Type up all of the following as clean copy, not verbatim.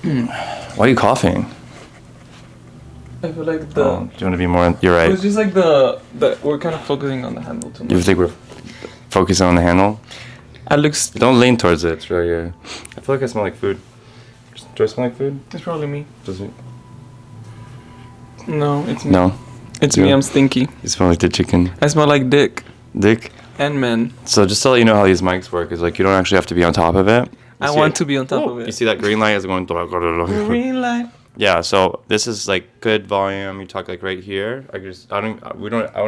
Why are you coughing? I feel like Do you want to be more? You're right. It's just like the we're kind of focusing on the handle too much. You think we're focusing on the handle? It looks. Don't lean towards it. It's right here. I feel like I smell like food. Do I smell like food? It's probably me. Does it? No, it's me. No. It's me. I'm stinky. You smell like the chicken. I smell like dick. Dick. And men. So just to let you know how these mics work is like you don't actually have to be on top of it. I want to be on top of it. You see that green light is going. Green light. Yeah, so this is like good volume. You talk like right here. I don't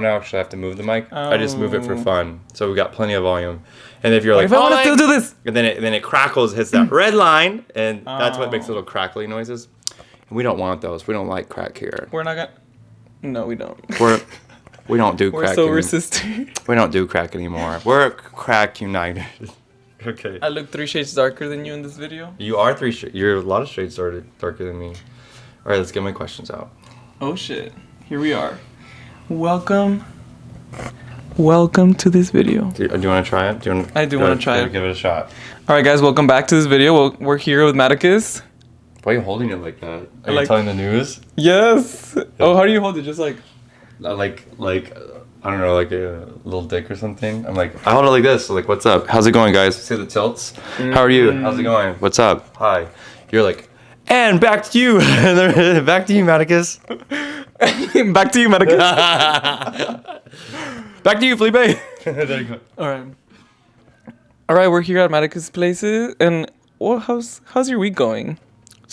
actually have to move the mic. I just move it for fun. So we got plenty of volume. And if you're like, if I want to still do this, and then it crackles, hits that red line, and that's what makes little crackly noises. And we don't want those. We don't like crack here. We're not gonna. No, we don't. We don't do crack. We're silver sister. We don't do crack anymore. We're crack united. Okay. I look 3 shades darker than you in this video. You are 3 shades. You're a lot of shades darker than me. All right, let's get my questions out. Oh shit! Here we are. Welcome to this video. Do you want to try it? I do want to try it. Give it a shot. All right, guys, welcome back to this video. We're here with Matticus. Why are you holding it like that? Are you telling the news? Yes. Oh, how do you hold it? Just like I don't know, like a little dick or something. I hold it like this. So like, what's up? How's it going, guys? See the tilts? How are you? How's it going? What's up? Hi. You're like, and back to you. Back to you, Matticus. Back to you, Matticus. Back to you, Felipe. There you go. All right, we're here at Matticus Places, and how's your week going?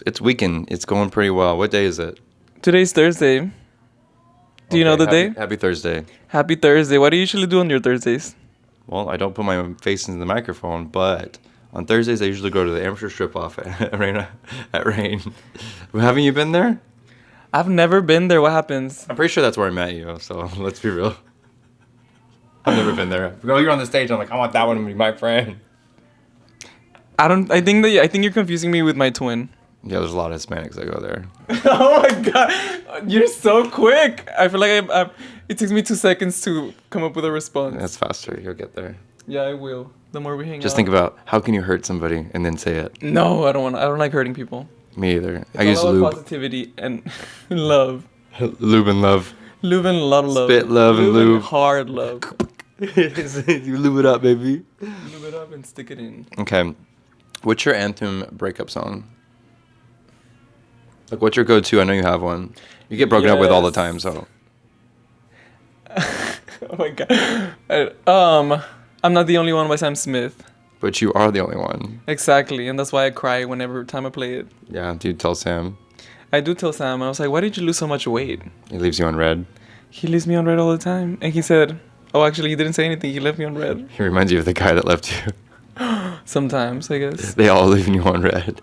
It's weekend. It's going pretty well. What day is it? Today's Thursday. Do you know the day? Happy Thursday. Happy Thursday. What do you usually do on your Thursdays? Well, I don't put my face into the microphone, but on Thursdays I usually go to the amateur strip off at Rain. Haven't you been there? I've never been there. What happens? I'm pretty sure that's where I met you, so let's be real. I've never been there. Girl, you're on the stage. I'm like, I want that one to be my friend. I think you're confusing me with my twin. Yeah, there's a lot of Hispanics that go there. Oh my god, you're so quick. I feel like it takes me 2 seconds to come up with a response. That's faster. You'll get there. Yeah, I will. The more we hang out. Just think about how can you hurt somebody and then say it. No, I don't like hurting people. Me either. It's I use all lube. about positivity and love. Lube and love. Lube and love. Spit love and lube. Hard love. You lube it up, baby. Lube it up and stick it in. Okay. What's your anthem breakup song? Like, what's your go-to? I know you have one. You get broken up with all the time, so. Oh my god. I'm not the only one by Sam Smith. But you are the only one. Exactly, and that's why I cry whenever time I play it. Yeah, do you tell Sam? I do tell Sam. I was like, why did you lose so much weight? He leaves you on red. He leaves me on red all the time. And he said, oh, actually, he didn't say anything. He left me on red. He reminds you of the guy that left you. Sometimes, I guess. They all leaving you on red.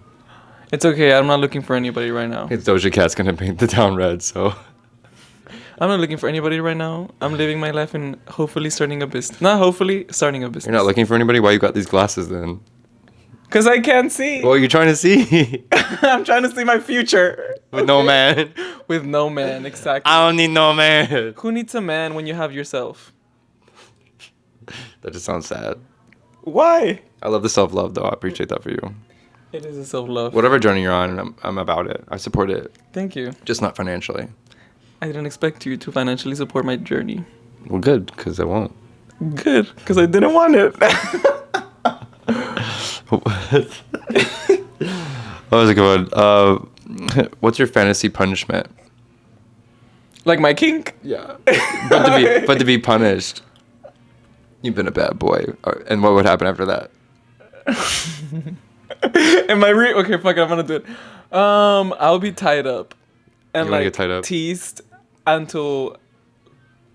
It's okay. I'm not looking for anybody right now. It's Doja Cat's gonna paint the town red, so. I'm not looking for anybody right now. I'm living my life and hopefully starting a business. Not hopefully, starting a business. You're not looking for anybody? Why you got these glasses then? Because I can't see. What are you trying to see? I'm trying to see my future. With no man. With no man, exactly. I don't need no man. Who needs a man when you have yourself? That just sounds sad. Why? I love the self-love, though. I appreciate that for you. It is a self-love. Whatever journey you're on, I'm about it. I support it. Thank you. Just not financially. I didn't expect you to financially support my journey. Well, good, because I won't. Good, because I didn't want it. That was a good one. What's your fantasy punishment? Like my kink? Yeah. but to be punished. You've been a bad boy. And what would happen after that? Okay, fuck it, I'm gonna do it. I'll be tied up. And you wanna get tied up? Teased until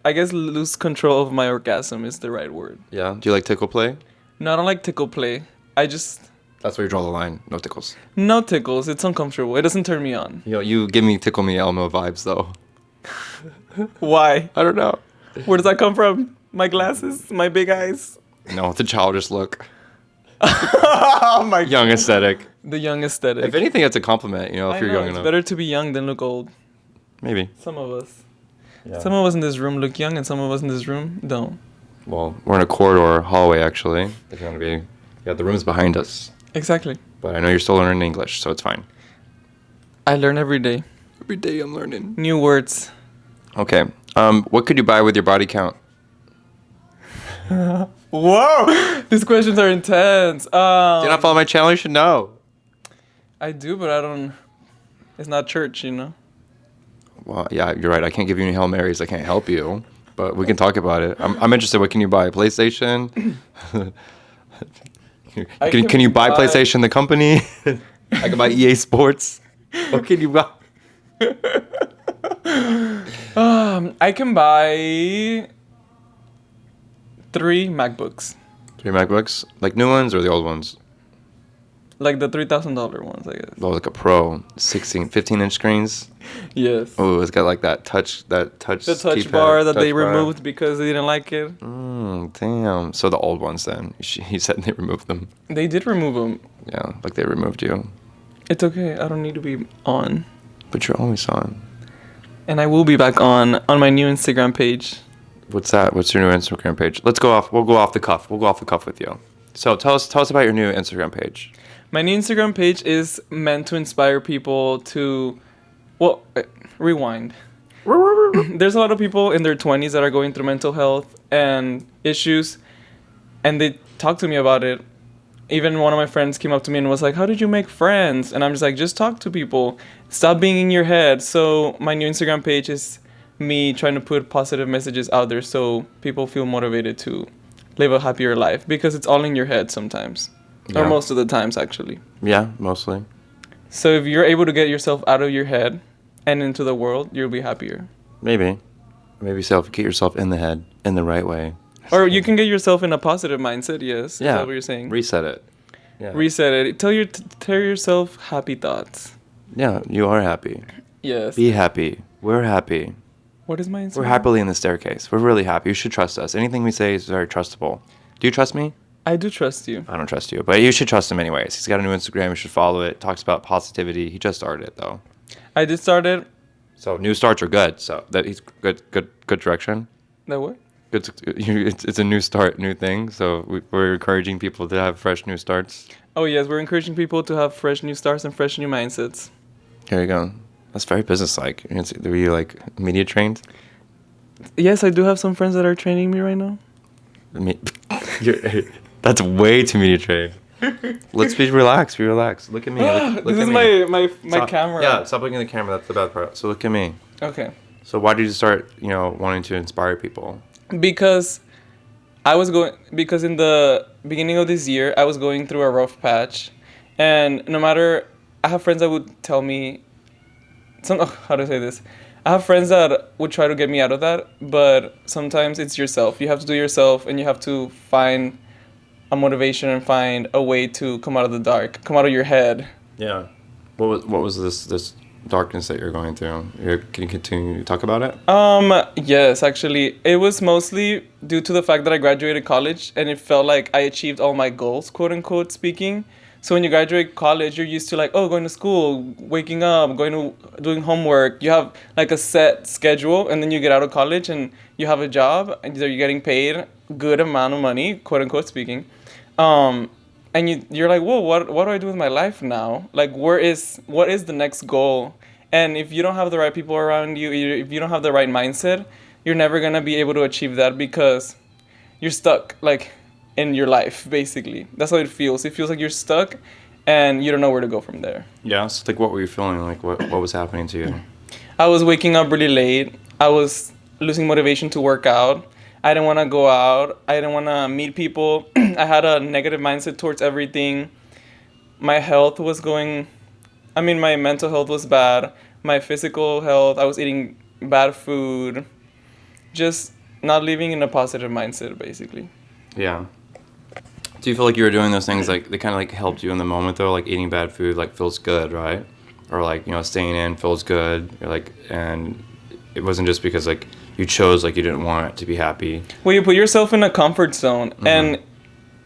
I guess lose control of my orgasm is the right word. Yeah. Do you like tickle play? No, I don't like tickle play. That's where you draw the line. No tickles. No tickles. It's uncomfortable. It doesn't turn me on. You give me tickle me Elmo vibes though. Why? I don't know. Where does that come from? My glasses? My big eyes? No, it's a childish look. Oh my young aesthetic. The young aesthetic. If anything, it's a compliment, if you're young it's enough. better to be young than look old. Maybe. Some of us. Yeah. Some of us in this room look young and some of us in this room don't. Well, we're in a corridor hallway, actually. If you want to be... Yeah, the room's behind us. Exactly. But I know you're still learning English, so it's fine. I learn every day. Every day I'm learning. New words. Okay. What could you buy with your body count? Whoa! These questions are intense. Do you not follow my channel? You should know. I do, but I don't. It's not church, you know? Well, yeah, you're right. I can't give you any Hail Marys. I can't help you. But we can talk about it. I'm interested. What can you buy? PlayStation? Can you buy PlayStation, the company? I can buy EA Sports. What can you buy? I can buy 3 MacBooks. 3 MacBooks? Like new ones or the old ones? Like the $3,000 ones, I guess. Oh, like a Pro, 15-inch screens. Yes. Oh, it's got like that touch The touch keypad, bar that touch they bar. removed because they didn't like it. Damn. So the old ones then. He said they removed them. They did remove them. Yeah, like they removed you. It's okay. I don't need to be on. But you're always on. And I will be back on my new Instagram page. What's that? What's your new Instagram page? We'll go off the cuff. We'll go off the cuff with you. So tell us about your new Instagram page. My new Instagram page is meant to inspire people to, rewind. There's a lot of people in their 20s that are going through mental health and issues, and they talk to me about it. Even one of my friends came up to me and was like, how did you make friends? And I'm just like, just talk to people. Stop being in your head. So my new Instagram page is me trying to put positive messages out there so people feel motivated to live a happier life, because it's all in your head sometimes. Yeah. Or most of the times, actually. Yeah, mostly. So if you're able to get yourself out of your head and into the world, you'll be happier. Maybe get yourself in the head in the right way. Or you can get yourself in a positive mindset, yes. Yeah. Is that what you're saying? Reset it. Yeah. Reset it. Tell yourself happy thoughts. Yeah, you are happy. Yes. Be happy. We're happy. What is my Instagram? We're happily in the staircase. We're really happy. You should trust us. Anything we say is very trustable. Do you trust me? I do trust you. I don't trust you, but you should trust him anyways. He's got a new Instagram. You should follow it. Talks about positivity. He just started it though. I did start it. So new starts are good. So that he's good direction. That what? Good. It's a new start, new thing. So we're encouraging people to have fresh new starts. Oh yes, we're encouraging people to have fresh new starts and fresh new mindsets. Here you go. That's very businesslike. Were you like media trained? Yes, I do have some friends that are training me right now. That's way too media trained. Let's be relaxed. Look at me. Look This is at me. my camera. Yeah, stop looking at the camera. That's the bad part. So look at me. Okay. So why did you start, wanting to inspire people? Because in the beginning of this year, I was going through a rough patch, and I have friends that would tell me, how to say this? I have friends that would try to get me out of that, but sometimes it's yourself. You have to do yourself, and you have to find a motivation and find a way to come out of the dark, come out of your head. Yeah. What was this darkness that you're going through? Can you continue to talk about it? Yes, actually. It was mostly due to the fact that I graduated college and it felt like I achieved all my goals, quote unquote speaking. So when you graduate college, you're used to going to school, waking up, doing homework. You have like a set schedule, and then you get out of college and you have a job and you're getting paid good amount of money, quote unquote speaking. And you're like, whoa, what do I do with my life now? Like, what is the next goal? And if you don't have the right people around you, if you don't have the right mindset, you're never gonna be able to achieve that because you're stuck, in your life, basically. That's how it feels. It feels like you're stuck and you don't know where to go from there. Yeah, so what were you feeling? What was happening to you? I was waking up really late. I was losing motivation to work out. I didn't want to go out. I didn't want to meet people. I had a negative mindset towards everything. My health was my mental health was bad. My physical health, I was eating bad food. Just not living in a positive mindset, basically. Yeah. Do you feel like you were doing those things, they kind of, helped you in the moment, though? Like, eating bad food, feels good, right? Or, staying in feels good. And it wasn't just because, you chose, you didn't want it to be happy. Well, you put yourself in a comfort zone. Mm-hmm. And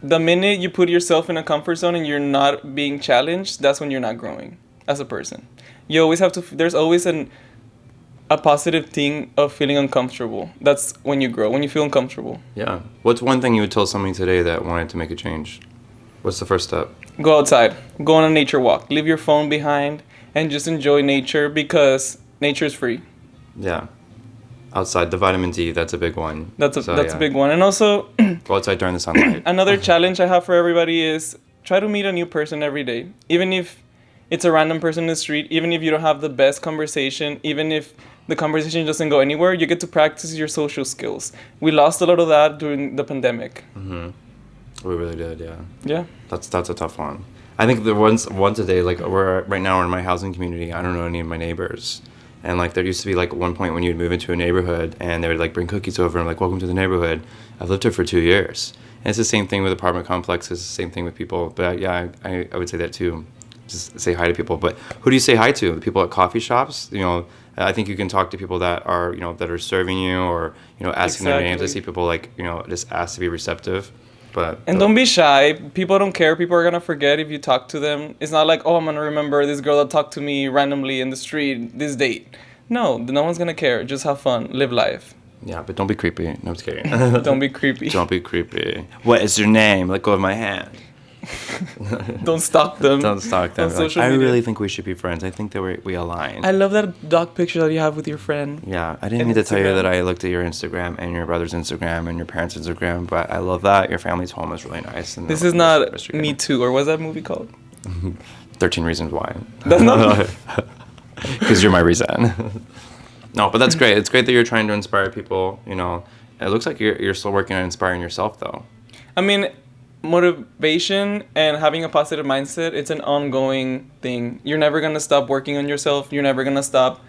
the minute you put yourself in a comfort zone and you're not being challenged, that's when you're not growing as a person. You always have to, there's always a positive thing of feeling uncomfortable. That's when you grow, when you feel uncomfortable. Yeah. What's one thing you would tell somebody today that wanted to make a change? What's the first step? Go outside. Go on a nature walk. Leave your phone behind and just enjoy nature because nature is free. Yeah. Outside, the vitamin D, that's a big one. That's a big one. And also, go outside during the sunlight. another challenge I have for everybody is try to meet a new person every day. Even if it's a random person in the street, even if you don't have the best conversation, even if the conversation doesn't go anywhere, you get to practice your social skills. We lost a lot of that during the pandemic. We really did, yeah. Yeah. That's a tough one. I think there once a day, like we're right now in my housing community, I don't know any of my neighbors. And like there used to be like one point when you'd move into a neighborhood and they would like bring cookies over and like welcome to the neighborhood. I've lived here for 2 years. And it's the same thing with apartment complexes, the same thing with people. But yeah, I would say that too. Just say hi to people. But who do you say hi to? The people at coffee shops? You know, I think you can talk to people that are, you know, that are serving you or, you know, asking their names. I see people like, you know, just ask to be receptive. And don't be shy. People don't care. People are gonna forget if you talk to them. It's not like, oh, I'm gonna remember this girl that talked to me randomly in the street this date. No one's gonna care. Just have fun. Live life. Yeah, but don't be creepy. No, I'm just kidding. Don't be creepy. Don't be creepy. What is your name? Let go of my hand. Don't stalk them. Don't stalk them. On social media. I really think we should be friends. I think that we align. I love that dog picture that you have with your friend. Yeah, I didn't mean to tell you that I looked at your Instagram and your brother's Instagram and your parents' Instagram, but I love that. Your family's home is really nice. And this is not Me Too, or what's that movie called? 13 Reasons Why. That's not... Because you're my reason. No, but that's great. It's great that you're trying to inspire people, you know. It looks like you're still working on inspiring yourself, though. I mean, motivation and having a positive mindset, it's an ongoing thing. You're never going to stop working on yourself. You're never going to stop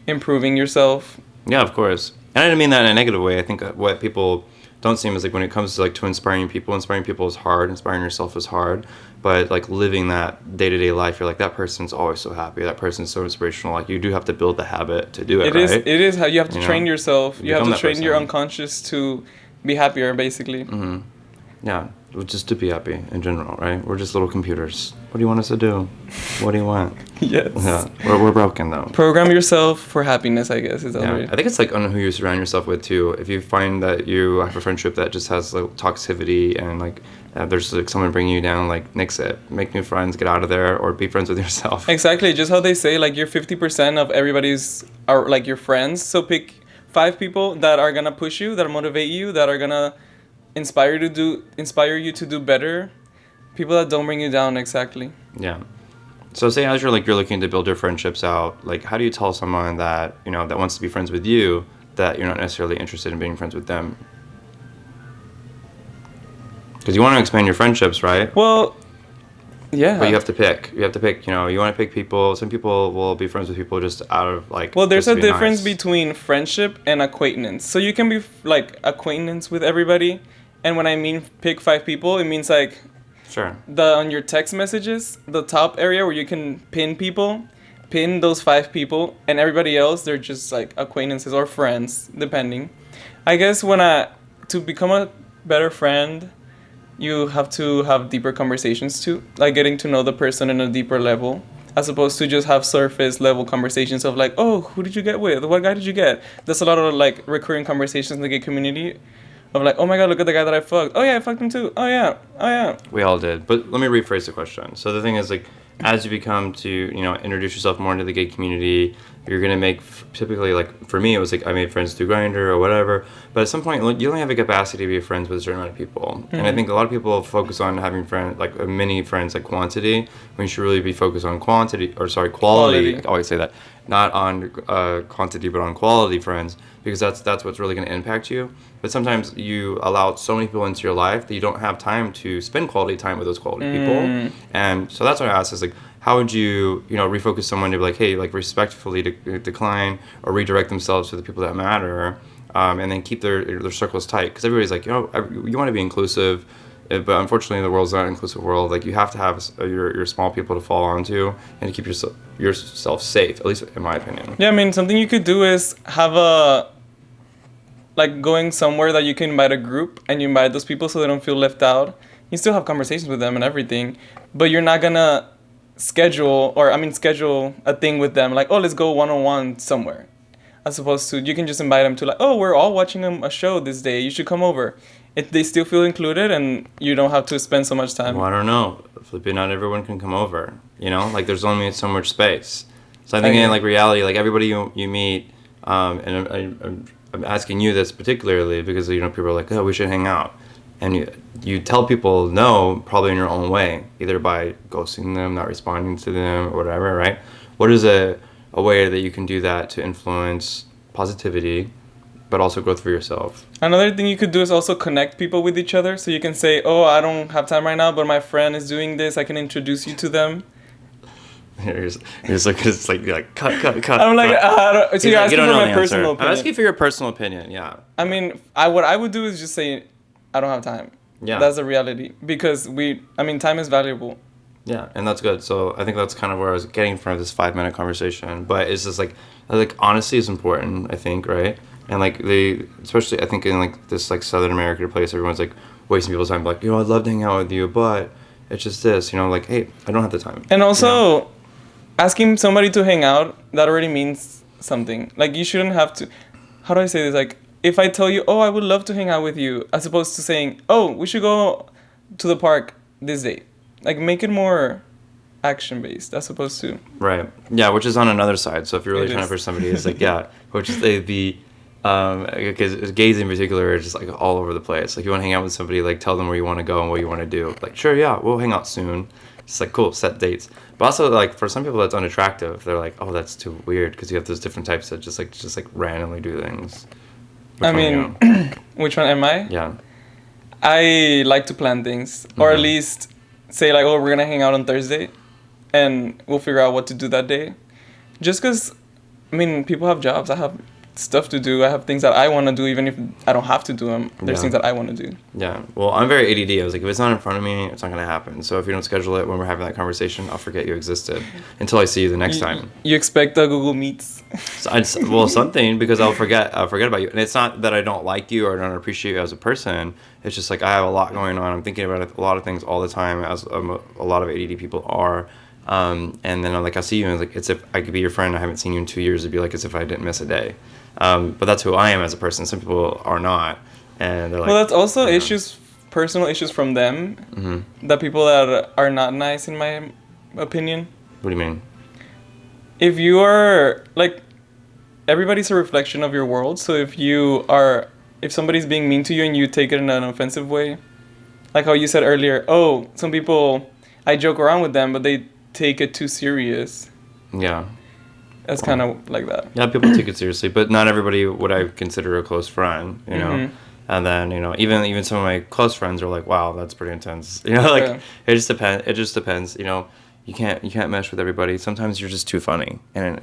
improving yourself. Yeah, of course. And I didn't mean that in a negative way. I think what people don't seem is like when it comes to like to inspiring people is hard. Inspiring yourself is hard. But like living that day-to-day life, you're like, that person's always so happy. That person's so inspirational. Like you do have to build the habit to do it, right? It is how you have to train yourself. You have to train your unconscious to be happier, basically. Mm-hmm. Yeah, just to be happy in general, right? We're just little computers. What do you want us to do? What do you want? Yes. Yeah, we're broken though. Program yourself for happiness, I guess. I think it's like on who you surround yourself with too. If you find that you have a friendship that just has like toxicity and like there's like someone bringing you down, like nix it. Make new friends, get out of there, or be friends with yourself. Exactly, just how they say, like you're 50% of everybody's are like your friends. So pick 5 people that are gonna push you, that motivate you, that are gonna inspire you to do better. People that don't bring you down. Exactly. Yeah. So say as you're looking to build your friendships out, like how do you tell someone that, you know, that wants to be friends with you that you're not necessarily interested in being friends with them? Because you want to expand your friendships, right? Well, yeah. But you have to pick. You know, you want to pick people. Some people will be friends with people just out of like. Well, there's a difference between friendship and acquaintance. So you can be like acquaintance with everybody. And when I mean pick 5 people, it means like sure. On your text messages, the top area where you can pin those 5 people, and everybody else, they're just like acquaintances or friends, depending. I guess to become a better friend, you have to have deeper conversations too, like getting to know the person in a deeper level, as opposed to just have surface level conversations of like, oh, who did you get with? What guy did you get? There's a lot of like recurring conversations in the gay community of like, oh my god, look at the guy that I fucked. Oh yeah, I fucked him too. Oh yeah. We all did. But let me rephrase the question. So the thing is, like, as you become to, you know, introduce yourself more into the gay community, you're going to make, typically, like, for me, it was like I made friends through Grindr or whatever. But at some point, you only have a capacity to be friends with a certain amount of people. Mm-hmm. And I think a lot of people focus on having friends, like many friends, like quantity, when you should really be focused on quality. I always say that. Not on quantity, but on quality friends, because that's what's really going to impact you. But sometimes you allow so many people into your life that you don't have time to spend quality time with those quality people. And so that's what I asked is like, how would you, you know, refocus someone to be like, hey, like respectfully decline or redirect themselves to the people that matter, and then keep their circles tight, because everybody's like, you know, you want to be inclusive. But unfortunately, the world's not an inclusive world. Like, you have to have your small people to fall onto and to keep yourself safe, at least in my opinion. Yeah, I mean, something you could do is have going somewhere that you can invite a group and you invite those people so they don't feel left out. You still have conversations with them and everything, but you're not gonna schedule a thing with them like, oh, let's go one-on-one somewhere. As opposed to, you can just invite them to like, oh, we're all watching a show this day. You should come over. they still feel included, and you don't have to spend so much time. Well, I don't know, Felipe. Not everyone can come over. You know, like there's only so much space. So I think in like reality, like everybody you meet, and I'm asking you this particularly because people are like, oh, we should hang out, and you tell people no, probably in your own way, either by ghosting them, not responding to them, or whatever, right? What is a way that you can do that to influence positivity, but also growth for yourself? Another thing you could do is also connect people with each other. So you can say, oh, I don't have time right now, but my friend is doing this. I can introduce you to them. You're like cut. I'm like, so you're asking for my personal opinion. I'm asking for your personal opinion. Yeah. I mean, what I would do is just say, I don't have time. Yeah. That's the reality, because time is valuable. Yeah, and that's good. So I think that's kind of where I was getting from this 5-minute conversation. But it's just like honesty is important, I think, right? And like especially I think in like this like Southern American place, everyone's like wasting people's time. Like, I'd love to hang out with you, but it's just this, like, hey, I don't have the time. And also, asking somebody to hang out, that already means something. Like, you shouldn't have to. How do I say this? Like, if I tell you, oh, I would love to hang out with you, as opposed to saying, oh, we should go to the park this day. Like, make it more action-based as opposed to... Right. Yeah, which is on another side. So if you're really trying to push somebody, it's like, yeah, which is because gays in particular are just like all over the place. Like, you want to hang out with somebody, like tell them where you want to go and what you want to do. Like, sure, yeah, we'll hang out soon. It's like, cool, set dates. But also, like, for some people that's unattractive. They're like, oh, that's too weird, because you have those different types that just randomly do things. Which one am I? Yeah. I like to plan things, or at least say like, oh, we're gonna hang out on Thursday, and we'll figure out what to do that day. Just because, people have jobs. I have stuff to do. I have things that I want to do, even if I don't have to do them. There's things that I want to do. Yeah. Well, I'm very ADD. I was like, if it's not in front of me, it's not going to happen. So if you don't schedule it when we're having that conversation, I'll forget you existed until I see you the next time. You expect the Google Meets? Something, because I'll forget about you. And it's not that I don't like you or I don't appreciate you as a person. It's just like I have a lot going on. I'm thinking about a lot of things all the time, as a lot of ADD people are. And then I see you and it's like, it's if I could be your friend. I haven't seen you in 2 years. It'd be like as if I didn't miss a day. But that's who I am as a person. Some people are not, and they're like. Well, that's also personal issues from them. Mm-hmm. The people that are not nice, in my opinion. What do you mean? If you are like, everybody's a reflection of your world. So if somebody's being mean to you and you take it in an offensive way, like how you said earlier, oh, some people, I joke around with them, but they take it too serious. Yeah. That's kind of like that. Yeah, people take it seriously, but not everybody would I consider a close friend, you know? Mm-hmm. And then, even some of my close friends are like, wow, that's pretty intense. It just depends, you can't mesh with everybody. Sometimes you're just too funny, and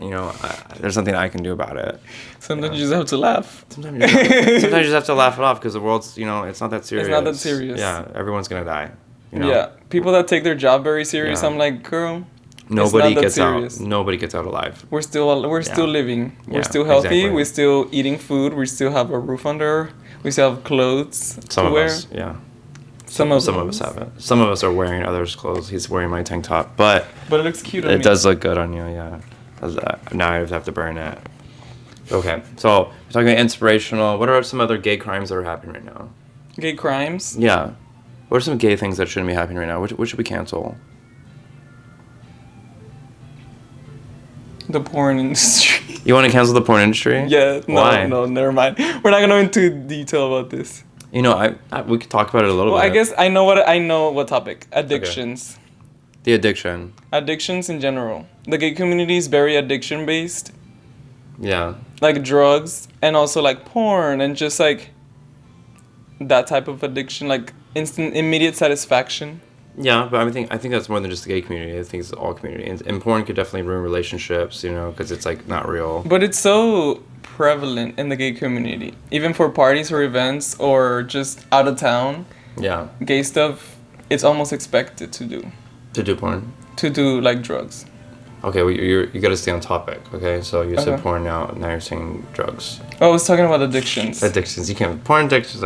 there's nothing I can do about it. Sometimes you just have to laugh. Sometimes you just have to laugh it off, because the world's, it's not that serious. It's not that serious. Yeah, everyone's gonna die. Yeah, people that take their job very serious, I'm like, girl, nobody gets out. Nobody gets out alive. We're still living. We're still healthy. Exactly. We're still eating food. We still have a roof under. We still have clothes to wear. Us, yeah. Some of us have it. Some of us are wearing others' clothes. He's wearing my tank top, but it looks cute on me. It does look good on you, yeah. Now I have to burn it. Okay, so we're talking about inspirational. What are some other gay crimes that are happening right now? Gay crimes? Yeah. What are some gay things that shouldn't be happening right now? What should we cancel? The porn industry. You want to cancel the porn industry? Yeah. Why? No, never mind. We're not gonna go into detail about this. We could talk about it a little bit. Well, I guess I know what topic. Addictions. Okay. The addiction. Addictions in general. The gay community is very addiction based. Yeah. Like drugs and also like porn and just like that type of addiction, like instant immediate satisfaction. Yeah, but I think that's more than just the gay community. I think it's all community. And porn could definitely ruin relationships, because it's like not real. But it's so prevalent in the gay community. Even for parties or events or just out of town. Yeah. Gay stuff, it's almost expected to do. To do porn? To do like drugs. Okay, well, you got to stay on topic, okay? So you said porn now you're saying drugs. Oh, I was talking about addictions. Addictions, you can't, porn addictions,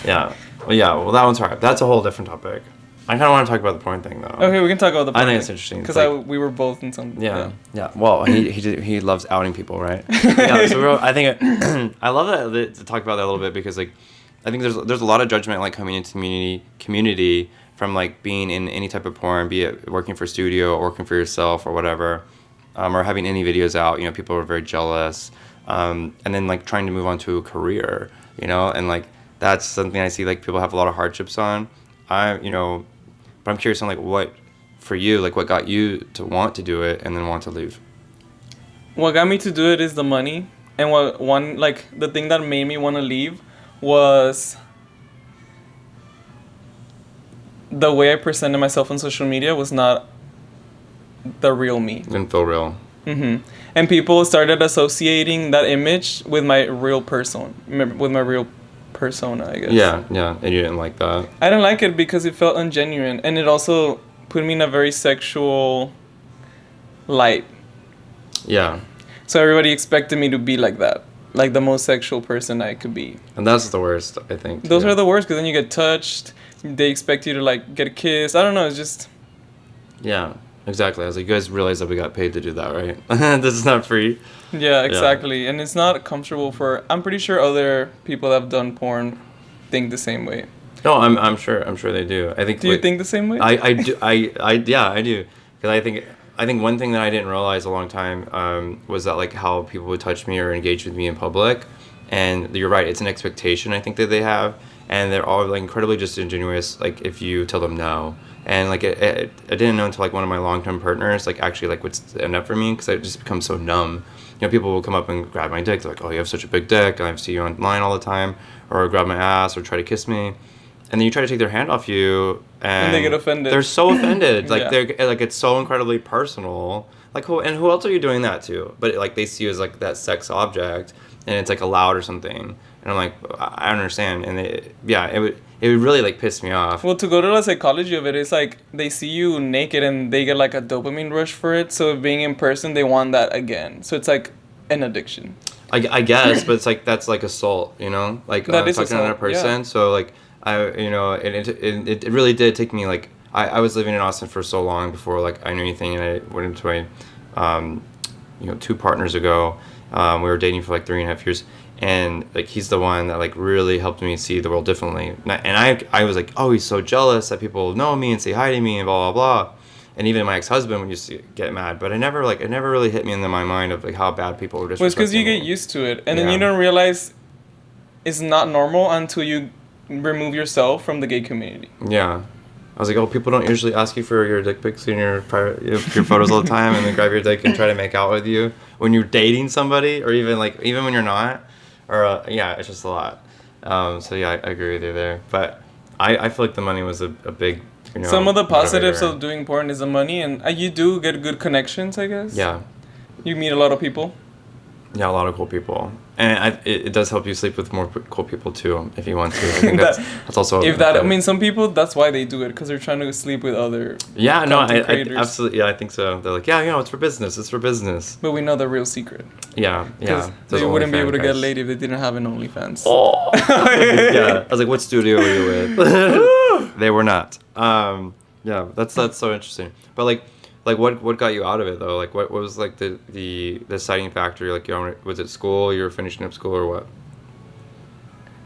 yeah. Well, that one's hard. That's a whole different topic. I kind of want to talk about the porn thing, though. Okay, we can talk about the porn I think it's interesting. Because we were both in some... Yeah. Well, he loves outing people, right? Yeah, so I think... I love that to talk about that a little bit, because, like, I think there's a lot of judgment like coming into community from like being in any type of porn, be it working for a studio or working for yourself or whatever, or having any videos out. You know, people are very jealous, and then like trying to move on to a career. You know, and like that's something I see like people have a lot of hardships on. But I'm curious on like what for you, like what got you to want to do it and then want to leave. What got me to do it is the money, and the thing that made me want to leave was the way I presented myself on social media was not the real me. Didn't feel real. And people started associating that image with my real persona, I guess. Yeah, and you didn't like that. I didn't like it because it felt ungenuine, and it also put me in a very sexual light. Yeah. So everybody expected me to be like that, like the most sexual person I could be. And that's the worst, I think. Those are the worst, because then you get touched. They expect you to like get a kiss. I don't know. It's just. Yeah, exactly. I was like, you guys realize that we got paid to do that, right? This is not free. Yeah, exactly. Yeah. And it's not comfortable for. I'm pretty sure other people that have done porn think the same way. No, I'm sure they do. I think. Do you think the same way? I do. I do. Because I think one thing that I didn't realize a long time was that like how people would touch me or engage with me in public, and you're right. It's an expectation I think that they have, and they're all like incredibly disingenuous. Like if you tell them no, and like I didn't know until like one of my long-term partners like actually like would stand up for me because I just become so numb. You know, people will come up and grab my dick. They're like, "Oh, you have such a big dick," and I see you online all the time, or grab my ass or try to kiss me. And then you try to take their hand off you, and they get offended. They're so offended. Like Yeah. they're like it's so incredibly personal. Like who else are you doing that to? But like they see you as like that sex object, and it's like allowed or something. And I'm like, I don't understand. And it would really like piss me off. Well, to go to the psychology of it, it's like they see you naked and they get like a dopamine rush for it. So being in person, they want that again. So it's like an addiction. I guess, but it's like that's like assault, you know, like that is talking to another person. Yeah. So like it really did take me like I was living in Austin for so long before like I knew anything, and I went into my 2 partners ago. We were dating for like 3.5 years, and like he's the one that like really helped me see the world differently. And I was like, oh, he's so jealous that people know me and say hi to me and blah blah blah. And even my ex-husband would used to get mad, but it never really hit me into my mind of like how bad people were disrespecting me. Well, it's because you get used to it, and then you don't realize it's not normal until you remove yourself from the gay community. Yeah. I was like, oh, people don't usually ask you for your dick pics and your photos all the time, and then grab your dick and try to make out with you when you're dating somebody, or even when you're not, or it's just a lot. So yeah, I agree with you there. But I feel like the money was a big. Some of the positives of doing porn is the money, and you do get good connections, I guess. Yeah. You meet a lot of people. Yeah, a lot of cool people, and it does help you sleep with more cool people too, if you want to. I think that's also. Some people, that's why they do it, because they're trying to sleep with other. Yeah, no, I absolutely, I think so. They're like, it's for business. It's for business. But we know the real secret. Yeah. They wouldn't be able to get laid if they didn't have an OnlyFans. Oh. Yeah, I was like, what studio were you with? They were not. Yeah, that's so interesting. But like what got you out of it though? Like what was like the deciding factor? Like was it school? You were finishing up school or what?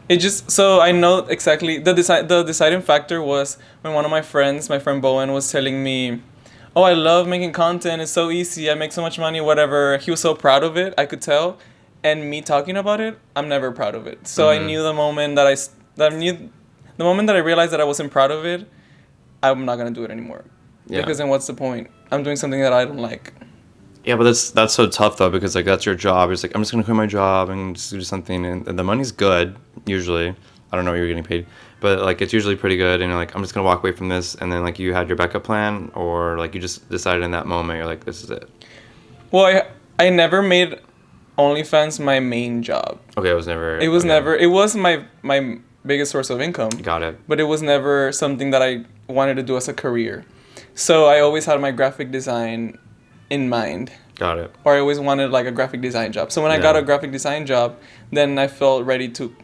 It just so I know exactly the deciding factor was when one of my friend Bowen was telling me, "Oh, I love making content. It's so easy. I make so much money. Whatever." He was so proud of it. I could tell, and me talking about it, I'm never proud of it. So I knew the moment that I realized that I wasn't proud of it, I'm not gonna do it anymore. Yeah. Because then what's the point? I'm doing something that I don't like. Yeah, but that's so tough though, because like that's your job. It's like I'm just gonna quit my job and just do something, and the money's good usually. I don't know what you're getting paid, but like it's usually pretty good. And you're like, I'm just gonna walk away from this, and then like you had your backup plan, or like you just decided in that moment you're like, this is it. Well, I never made OnlyFans my main job. Okay, it was never. It was never. It was my biggest source of income. Got it. But it was never something that I wanted to do as a career. So I always had my graphic design in mind. Got it. Or I always wanted like a graphic design job. So when I got a graphic design job, then I felt ready to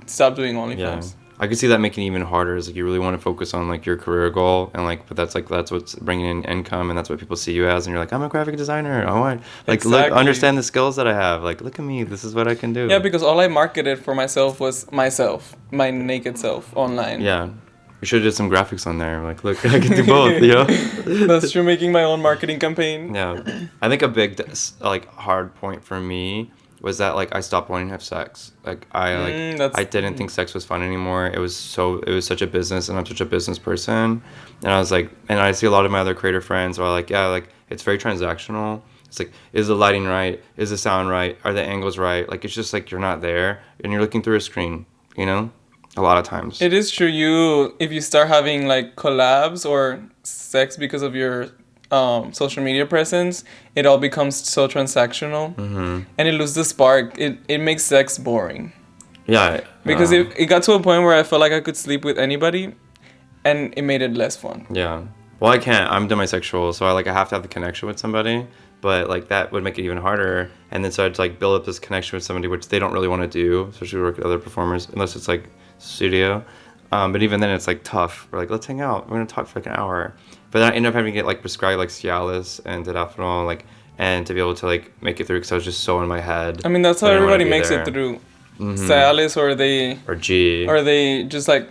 stop doing OnlyFans. Yeah. I could see that making it even harder. Is like you really want to focus on like your career goal, and like, but that's what's bringing in income, and that's what people see you as, and you're like, I'm a graphic designer. I want like look, understand the skills that I have. Like, look at me. This is what I can do. Yeah, because all I marketed for myself was myself, my naked self online. Yeah. You should have did some graphics on there. Like, look, I can do both, you know? That's true, making my own marketing campaign. Yeah. I think a big, like, hard point for me was that, like, I stopped wanting to have sex. Like, I didn't think sex was fun anymore. It was such a business, and I'm such a business person. And I was like, and I see a lot of my other creator friends who are like, yeah, like, it's very transactional. It's like, is the lighting right? Is the sound right? Are the angles right? Like, it's just like you're not there, and you're looking through a screen, you know? A lot of times. It is true. If you start having like collabs or sex because of your social media presence, it all becomes so transactional, and it loses the spark. It makes sex boring. Yeah. Because it got to a point where I felt like I could sleep with anybody, and it made it less fun. Yeah. Well, I can't. I'm demisexual, so I have to have the connection with somebody. But like that would make it even harder. And then so I'd like build up this connection with somebody, which they don't really want to do, especially work with other performers, unless it's like studio. But even then it's like tough. We're like, let's hang out. We're gonna talk for like an hour. But I ended up having to get like prescribed like Cialis and Tadalafil, like, and to be able to like make it through because I was just so in my head. I mean, that's how everybody makes it through. Cialis or G. Or they just like,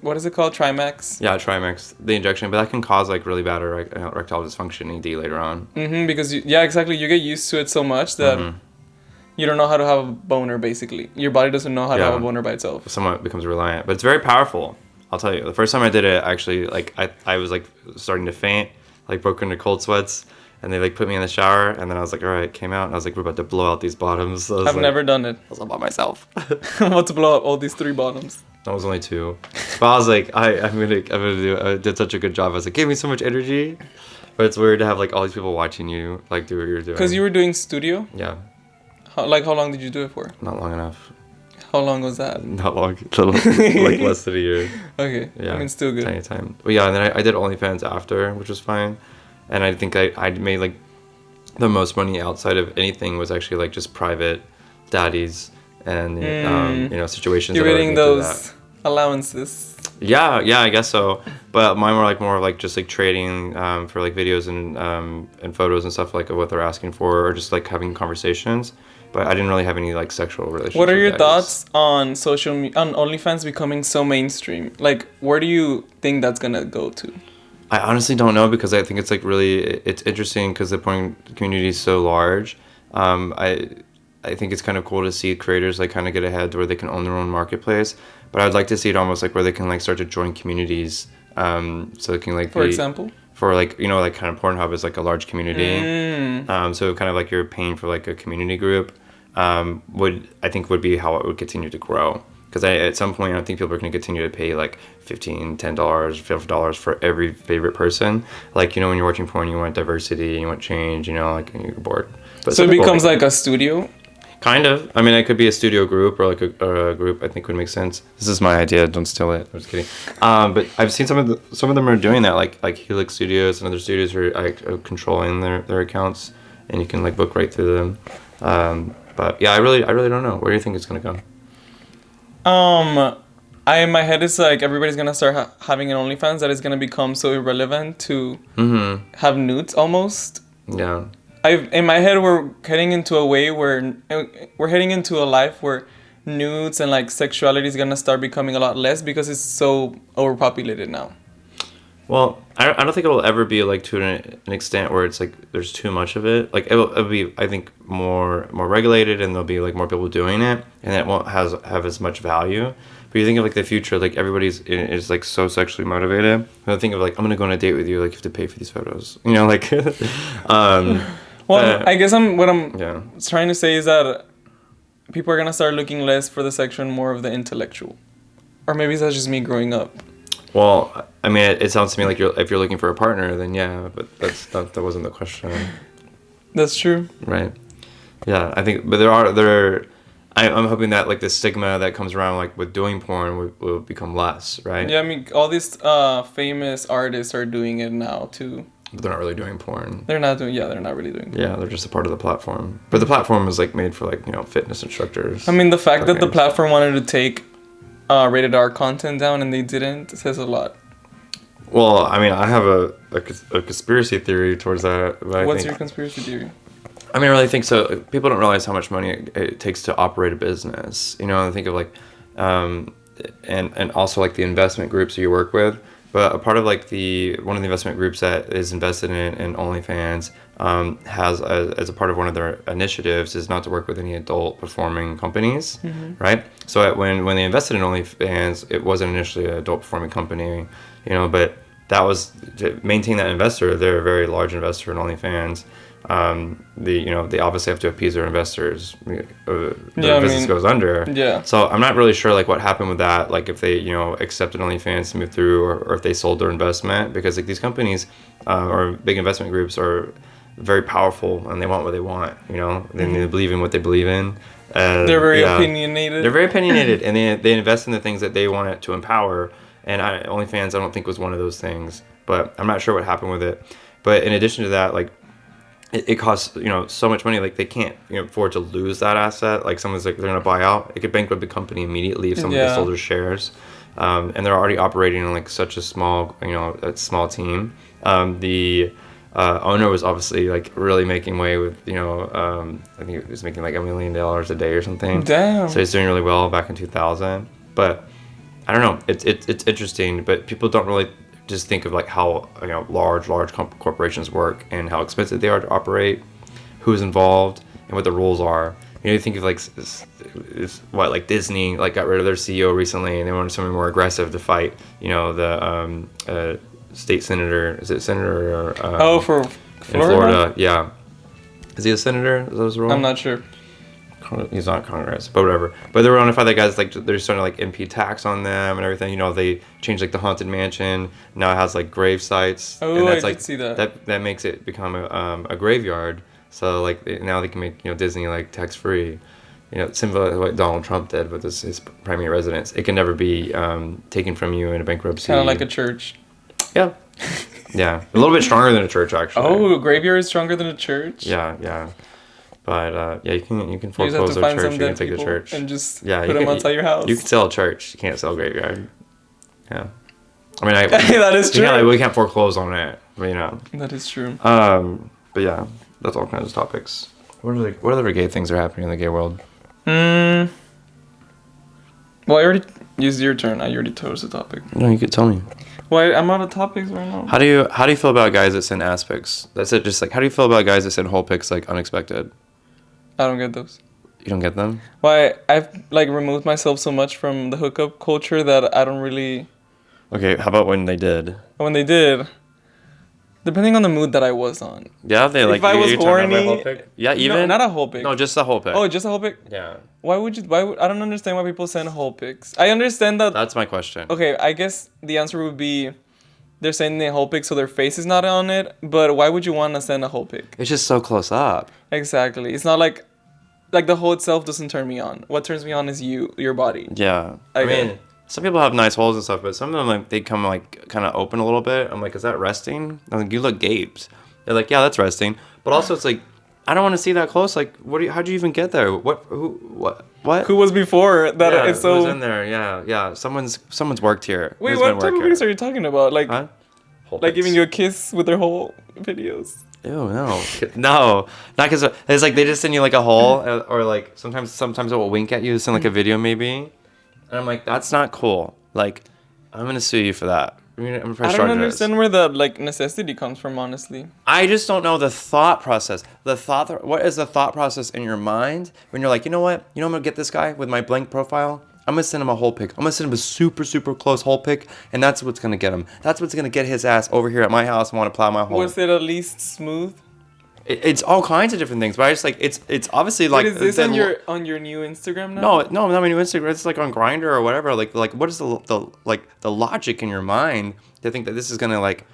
what is it called? Trimax? Yeah, Trimax, the injection, but that can cause like really bad erectile dysfunction ED later on. Because exactly, you get used to it so much that you don't know how to have a boner. Basically, your body doesn't know how to have a boner by itself. Somewhat becomes reliant, but it's very powerful. I'll tell you, the first time I did it, actually, like I was like starting to faint, like broke into cold sweats, and they like put me in the shower, and then I was like, all right, came out, and I was like, we're about to blow out these bottoms. So I've never done it. I was all by myself. I'm about to blow out all these 3 bottoms. That was only 2, but I was like, I'm gonna do. I did such a good job. I was like, gave me so much energy, but it's weird to have like all these people watching you like do what you're doing. Because you were doing studio. Yeah. How long did you do it for? Not long enough. How long was that? Not long. Like less than a year. Okay. Yeah. I mean, still good. Tiny time. But yeah, and then I did OnlyFans after, which was fine, and I think I made like the most money outside of anything was actually like just private daddies and situations. You're getting those allowances. Yeah, I guess so. But mine were like more like just like trading for like videos and photos and stuff like of what they're asking for, or just like having conversations. But I didn't really have any like sexual relationships. What are your thoughts on on OnlyFans becoming so mainstream? Like, where do you think that's gonna go to? I honestly don't know, because I think it's like it's interesting because the porn community is so large. I think it's kind of cool to see creators like kind of get ahead where they can own their own marketplace. But I'd like to see it almost like where they can like start to join communities. So it can like for example. For like like kind of Pornhub is like a large community. So kind of like you're paying for like a community group. Would be how it would continue to grow. Because at some point, I think people are going to continue to pay like $15, $10, $12 for every favorite person. Like, when you're watching porn, you want diversity, you want change, like you're bored. But so it becomes like a studio? Kind of. I mean, it could be a studio group or like a group. I think would make sense. This is my idea. Don't steal it. I'm just kidding. But I've seen some of them are doing that. Like Helix Studios and other studios are controlling their accounts, and you can like book right through them. But yeah, I really don't know. Where do you think it's gonna go? In my head, it's like everybody's gonna start having an OnlyFans that is gonna become so irrelevant to have nudes almost. Yeah. In my head, we're heading into a life where nudes and like sexuality is gonna start becoming a lot less because it's so overpopulated now. Well, I don't think it'll ever be like to an extent where it's like there's too much of it. Like it'll be, I think, more regulated, and there'll be like more people doing it, and it won't have as much value. But you think of like the future, like everybody's is like so sexually motivated. I think of like, I'm gonna go on a date with you, like you have to pay for these photos, like. Well, I guess what I'm trying to say is that people are gonna start looking less for the sexual and more of the intellectual, or maybe that's just me growing up. Well, I mean, it sounds to me like if you're looking for a partner, then yeah, but that wasn't the question. That's true. Right. Yeah, I think, but I'm hoping that like the stigma that comes around like with doing porn will become less, right? Yeah, I mean, all these famous artists are doing it now too. But they're not really doing porn. They're not really doing porn. Yeah, they're just a part of the platform. But the platform is like made for like, fitness instructors. I mean, the fact that the platform wanted to take rated our content down and they didn't, it says a lot. Well, I mean, I have a conspiracy theory towards that. But What's your conspiracy theory? I mean, I really think so. People don't realize how much money it takes to operate a business. You know, I think of like, and also like the investment groups that you work with. But a part of like one of the investment groups that is invested in OnlyFans has as a part of one of their initiatives is not to work with any adult performing companies, right? So when they invested in OnlyFans, it wasn't initially an adult performing company, you know, but that was to maintain that investor. They're a very large investor in OnlyFans. They obviously have to appease their investors. The business goes under. Yeah. So I'm not really sure like what happened with that. Like if they accepted OnlyFans to move through, or if they sold their investment, because like these companies or big investment groups are very powerful and they want what they want. You know, they believe in what they believe in. They're very opinionated. They're very opinionated, and they invest in the things that they want it to empower. And OnlyFans, I don't think was one of those things. But I'm not sure what happened with it. But in addition to that, like. It costs so much money, like they can't afford to lose that asset. Like someone's like they're gonna buy out, it could bankrupt the company immediately if somebody sold their shares, and they're already operating on like such a small team. The owner was obviously like really making way with I think he was making like $1 million a day or something. Damn. So he's doing really well back in 2000. But I don't know, it's interesting, but people don't really just think of like how large corporations work and how expensive they are to operate, who's involved, and what the rules are. You think of like like Disney like got rid of their CEO recently, and they wanted someone more aggressive to fight the state senator. Is it senator or for Florida? In Florida, yeah. Is he a senator? Is that his role? I'm not sure. He's not Congress, but whatever. But they were on to fight that guys, like they're starting to like impede tax on them and everything. They changed like the haunted mansion. Now it has like grave sites. Oh, and that's, I like, did see that. That makes it become a graveyard. So like now they can make Disney like tax free. Similar to what Donald Trump did with his primary residence. It can never be taken from you in a bankruptcy. Kind of like a church. Yeah. Yeah, a little bit stronger than a church actually. Oh, a graveyard is stronger than a church. Yeah. But you can foreclose a church. You can take the church and just put them outside your house. You can sell a church. You can't sell a graveyard. Yeah, I mean, that is true. We can't foreclose on it. That is true. But yeah, that's all kinds of topics. What other gay things are happening in the gay world? Well, I already used your turn. I already chose the topic. No, you could tell me. Well, I'm out of topics right now. How do you feel about guys that send ass pics? That's it. Just like, how do you feel about guys that send whole pics like unexpected? I don't get those. You don't get them? Why? I've like removed myself so much from the hookup culture that I don't really. Okay, how about when they did? When they did, depending on the mood that I was on. Yeah, they like. If I was horny. Yeah, even no, not a whole pic. No, just a whole pic. Oh, just a whole pic. Yeah. Why would I don't understand why people send whole pics. I understand that. That's my question. Okay, I guess the answer would be. They're sending a whole pic so their face is not on it, but why would you want to send a whole pic? It's just so close up. Exactly. It's not like the whole itself doesn't turn me on. What turns me on is your body. Yeah. I mean, some people have nice holes and stuff, but some of them like they come like kind of open a little bit. I'm like, is that resting? I'm like, you look gaped. They're like, yeah, that's resting. But also, it's like, I don't want to see that close. Like, how'd you even get there? What? Who was before that? Yeah, it's so. Who's in there? Yeah. Someone's worked here. Wait, what type of videos are you talking about? Like, huh? Like giving you a kiss with their whole videos. Ew, no, not because it's like they just send you like a hole, or like sometimes it will wink at you, send like a video maybe, and I'm like, that's not cool. Like, I'm gonna sue you for that. I'm I don't understand where the like necessity comes from, honestly. I just don't know the thought process. What is the thought process in your mind when you're like, you know what? I'm gonna get this guy with my blank profile. I'm gonna send him a whole pic. I'm gonna send him a super, super close whole pic, and that's what's gonna get him. That's what's gonna get his ass over here at my house and want to plow my hole. Was it at least smooth? It's all kinds of different things, but I just like it's obviously like. Wait, is this on your new Instagram now? No, not my new Instagram. It's like on Grindr or whatever. Like what is the logic in your mind to think that this is gonna like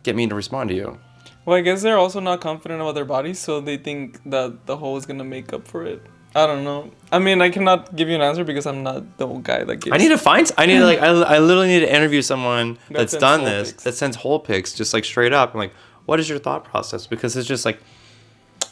get me to respond to you? Well, I guess they're also not confident about their bodies, so they think that the hole is gonna make up for it. I don't know. I mean, I cannot give you an answer because I'm not the guy that gives. I literally need to interview someone that's done this, pics. that sends whole pics, just like straight up. I'm like, what is your thought process? Because it's just like,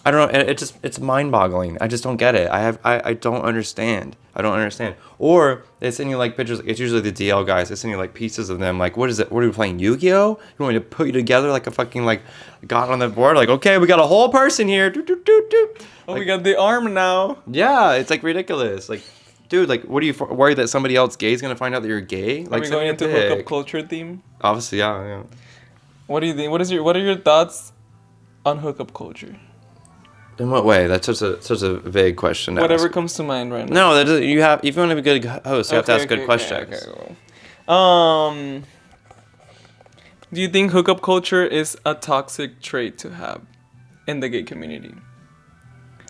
I don't know. It's mind-boggling. I just don't get it. I don't understand. I don't understand. Or they send you like pictures. It's usually the DL guys. They send you like pieces of them. Like, what is it? What are we playing? Yu-Gi-Oh? You want me to put you together like a fucking like god on the board? Like, okay, we got a whole person here. Doot, doot, doot, doot. Oh, Like, we got the arm now. yeah, it's like ridiculous. Like, dude, like, what are you worried that somebody else gay is gonna find out that you're gay? Like, Are we going into hookup culture theme? Obviously, yeah. What do you think? What are your thoughts on hookup culture? In what way? That's such a vague question. Whatever comes to mind right now. No, that doesn't. You have. If you want to be a good host, you have to ask good questions. Okay. Do you think hookup culture is a toxic trait to have in the gay community?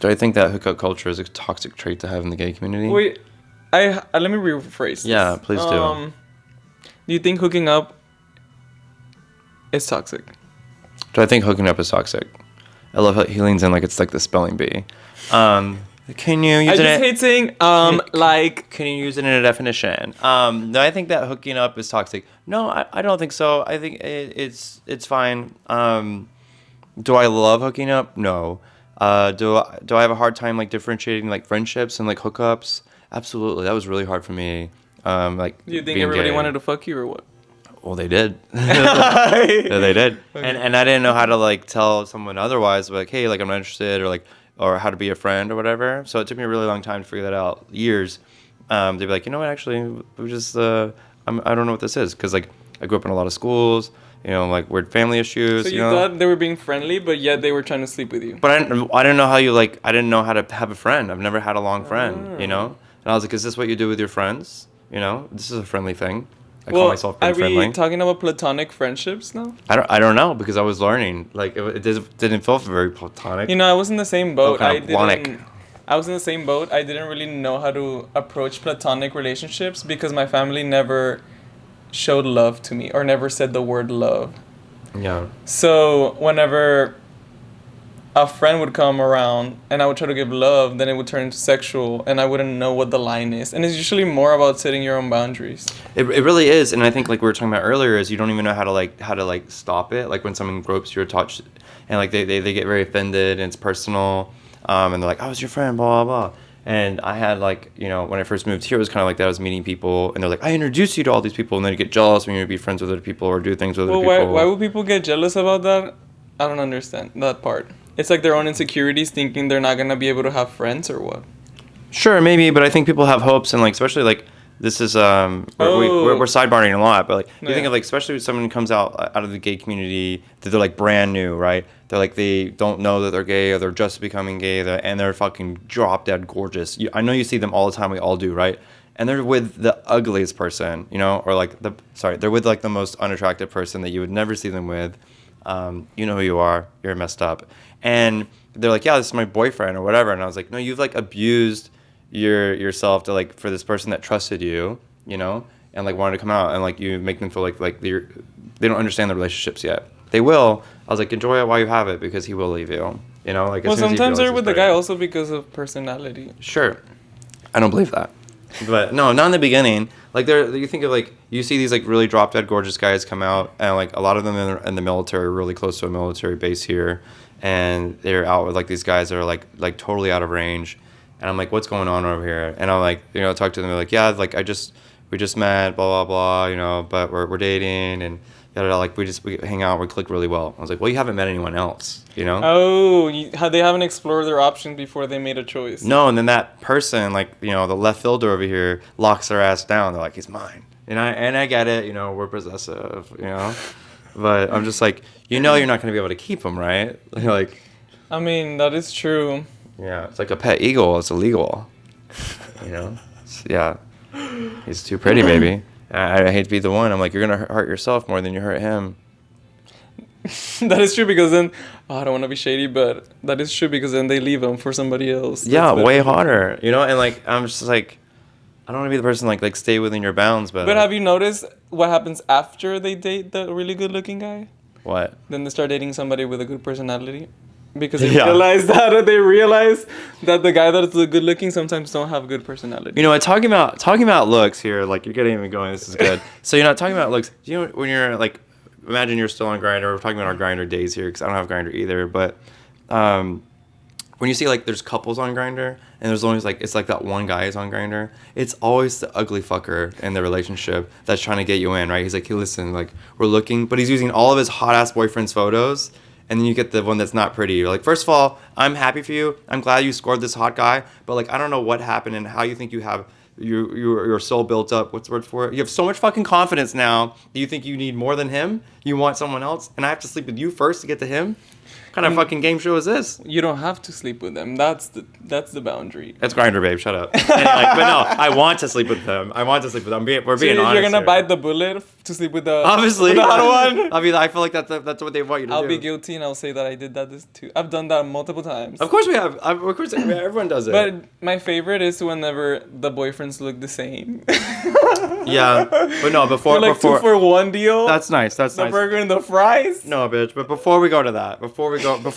Do I think that hookup culture is a toxic trait to have in the gay community? Wait, let me rephrase this. Yeah, please do. Do you think hooking up is toxic? Do I think hooking up is toxic? I love how he leans in like it's like the spelling bee. Can you use I it? just hate saying like. Can you use it in a definition? No, I think that hooking up is toxic. No, I don't think so. I think it's fine. Do I love hooking up? No. Do I have a hard time like differentiating like friendships and like hookups? Absolutely. That was really hard for me. Like. Do you think everybody wanted to fuck you or what? Well, they did. Yeah, they did. Okay. And I didn't know how to like tell someone otherwise, like, hey, like I'm not interested, or how to be a friend or whatever. So it took me a really long time to figure that out. Years. They'd be like, you know what? Actually, we just I don't know what this is, because like I grew up in a lot of schools. You know, like weird family issues. So you thought they were being friendly, but yet they were trying to sleep with you. But I didn't know how you like. I didn't know how to have a friend. I've never had a long friend. You know. And I was like, is this what you do with your friends? You know, this is a friendly thing. I call myself friendly. Are we talking about platonic friendships now? I don't know, because I was learning. Like it didn't feel very platonic. You know, I was in the same boat. I was in the same boat. I didn't really know how to approach platonic relationships because my family never showed love to me or never said the word love. Yeah. So whenever a friend would come around and I would try to give love, then it would turn into sexual and I wouldn't know what the line is. And it's usually more about setting your own boundaries. It really is. And I think like we were talking about earlier is you don't even know how to stop it. Like when someone gropes your touch and like they get very offended and it's personal. And they're like, I was your friend, blah, blah, blah. And I had like, you know, when I first moved here, it was kind of like that. I was meeting people and they're like, I introduced you to all these people. And then you get jealous when you be friends with other people or do things with other people. Why would people get jealous about that? I don't understand that part. It's like their own insecurities thinking they're not going to be able to have friends or what? Sure, maybe, but I think people have hopes and like, especially like, this is, we're sidebarring a lot, but like, you think of like, especially when someone comes out of the gay community, that they're like brand new, right? They're like, they don't know that they're gay or they're just becoming gay and they're fucking drop dead gorgeous. I know you see them all the time, we all do, right? And they're with the ugliest person, you know, or like they're with like the most unattractive person that you would never see them with. You know who you are, you're messed up. And they're like, yeah, this is my boyfriend or whatever. And I was like, no, you've like abused yourself to like for this person that trusted you, you know, and like wanted to come out and like you make them feel like they don't understand the relationships yet. They will. I was like, enjoy it while you have it because he will leave you. You know, like. Well, sometimes they're with the guy also because of personality. Sure, I don't believe that, but no, not in the beginning. Like you think of like you see these like really drop dead gorgeous guys come out and like a lot of them in the military, really close to a military base here. And they're out with like these guys that are like totally out of range, and I'm like, what's going on over here? And I'm like, you know, talk to them. They're like, yeah, like we just met, blah blah blah, you know, but we're dating and yada yada. Like we hang out, we click really well. I was like, well, you haven't met anyone else, you know? Oh, they haven't explored their options before they made a choice. No, and then that person, like you know, the left fielder over here locks their ass down. They're like, he's mine, and I get it, you know, we're possessive, you know. But I'm just like, you know, you're not going to be able to keep him, right? Like, I mean, that is true. Yeah, it's like a pet eagle. It's illegal. You know? Yeah. He's too pretty, baby. I hate to be the one. I'm like, you're going to hurt yourself more than you hurt him. That is true because then, I don't want to be shady, but that is true because then they leave him for somebody else. Yeah, way harder. You know? And like, I'm just like, I don't want to be the person like stay within your bounds, but have you noticed what happens after they date the really good looking guy? What? Then they start dating somebody with a good personality because they realize that the guy that's good looking sometimes don't have good personality. You know, talking about looks here, like you're getting me going. This is good. So you're not talking about looks. You know, when you're like, imagine you're still on Grindr. We're talking about our Grindr days here because I don't have Grindr either, but when you see like there's couples on Grindr and there's always like it's like that one guy is on Grindr, it's always the ugly fucker in the relationship that's trying to get you in, right? He's like, hey, listen, like we're looking, but he's using all of his hot ass boyfriend's photos, and then you get the one that's not pretty. You're like, first of all, I'm happy for you. I'm glad you scored this hot guy, but like I don't know what happened and how you think you have you're so built up. What's the word for it? You have so much fucking confidence now. Do you think you need more than him? You want someone else, and I have to sleep with you first to get to him? What kind of fucking game show is this? You don't have to sleep with them. That's the boundary. That's Grindr, babe. Shut up. And like, but no, I want to sleep with them. I want to sleep with them. We're being honest. You're gonna here. bite the bullet to sleep with the Obviously with the hot one. I mean, I feel like that's what they want you to do. I'll be guilty and I'll say that I did that too. I've done that multiple times. Of course we have. Of course everyone does it. But my favorite is whenever the boyfriends look the same. Yeah, but no, before You're like before 2 for 1 deal. that's nice. That's the nice. burger and the fries. No, bitch. But before we go to that, before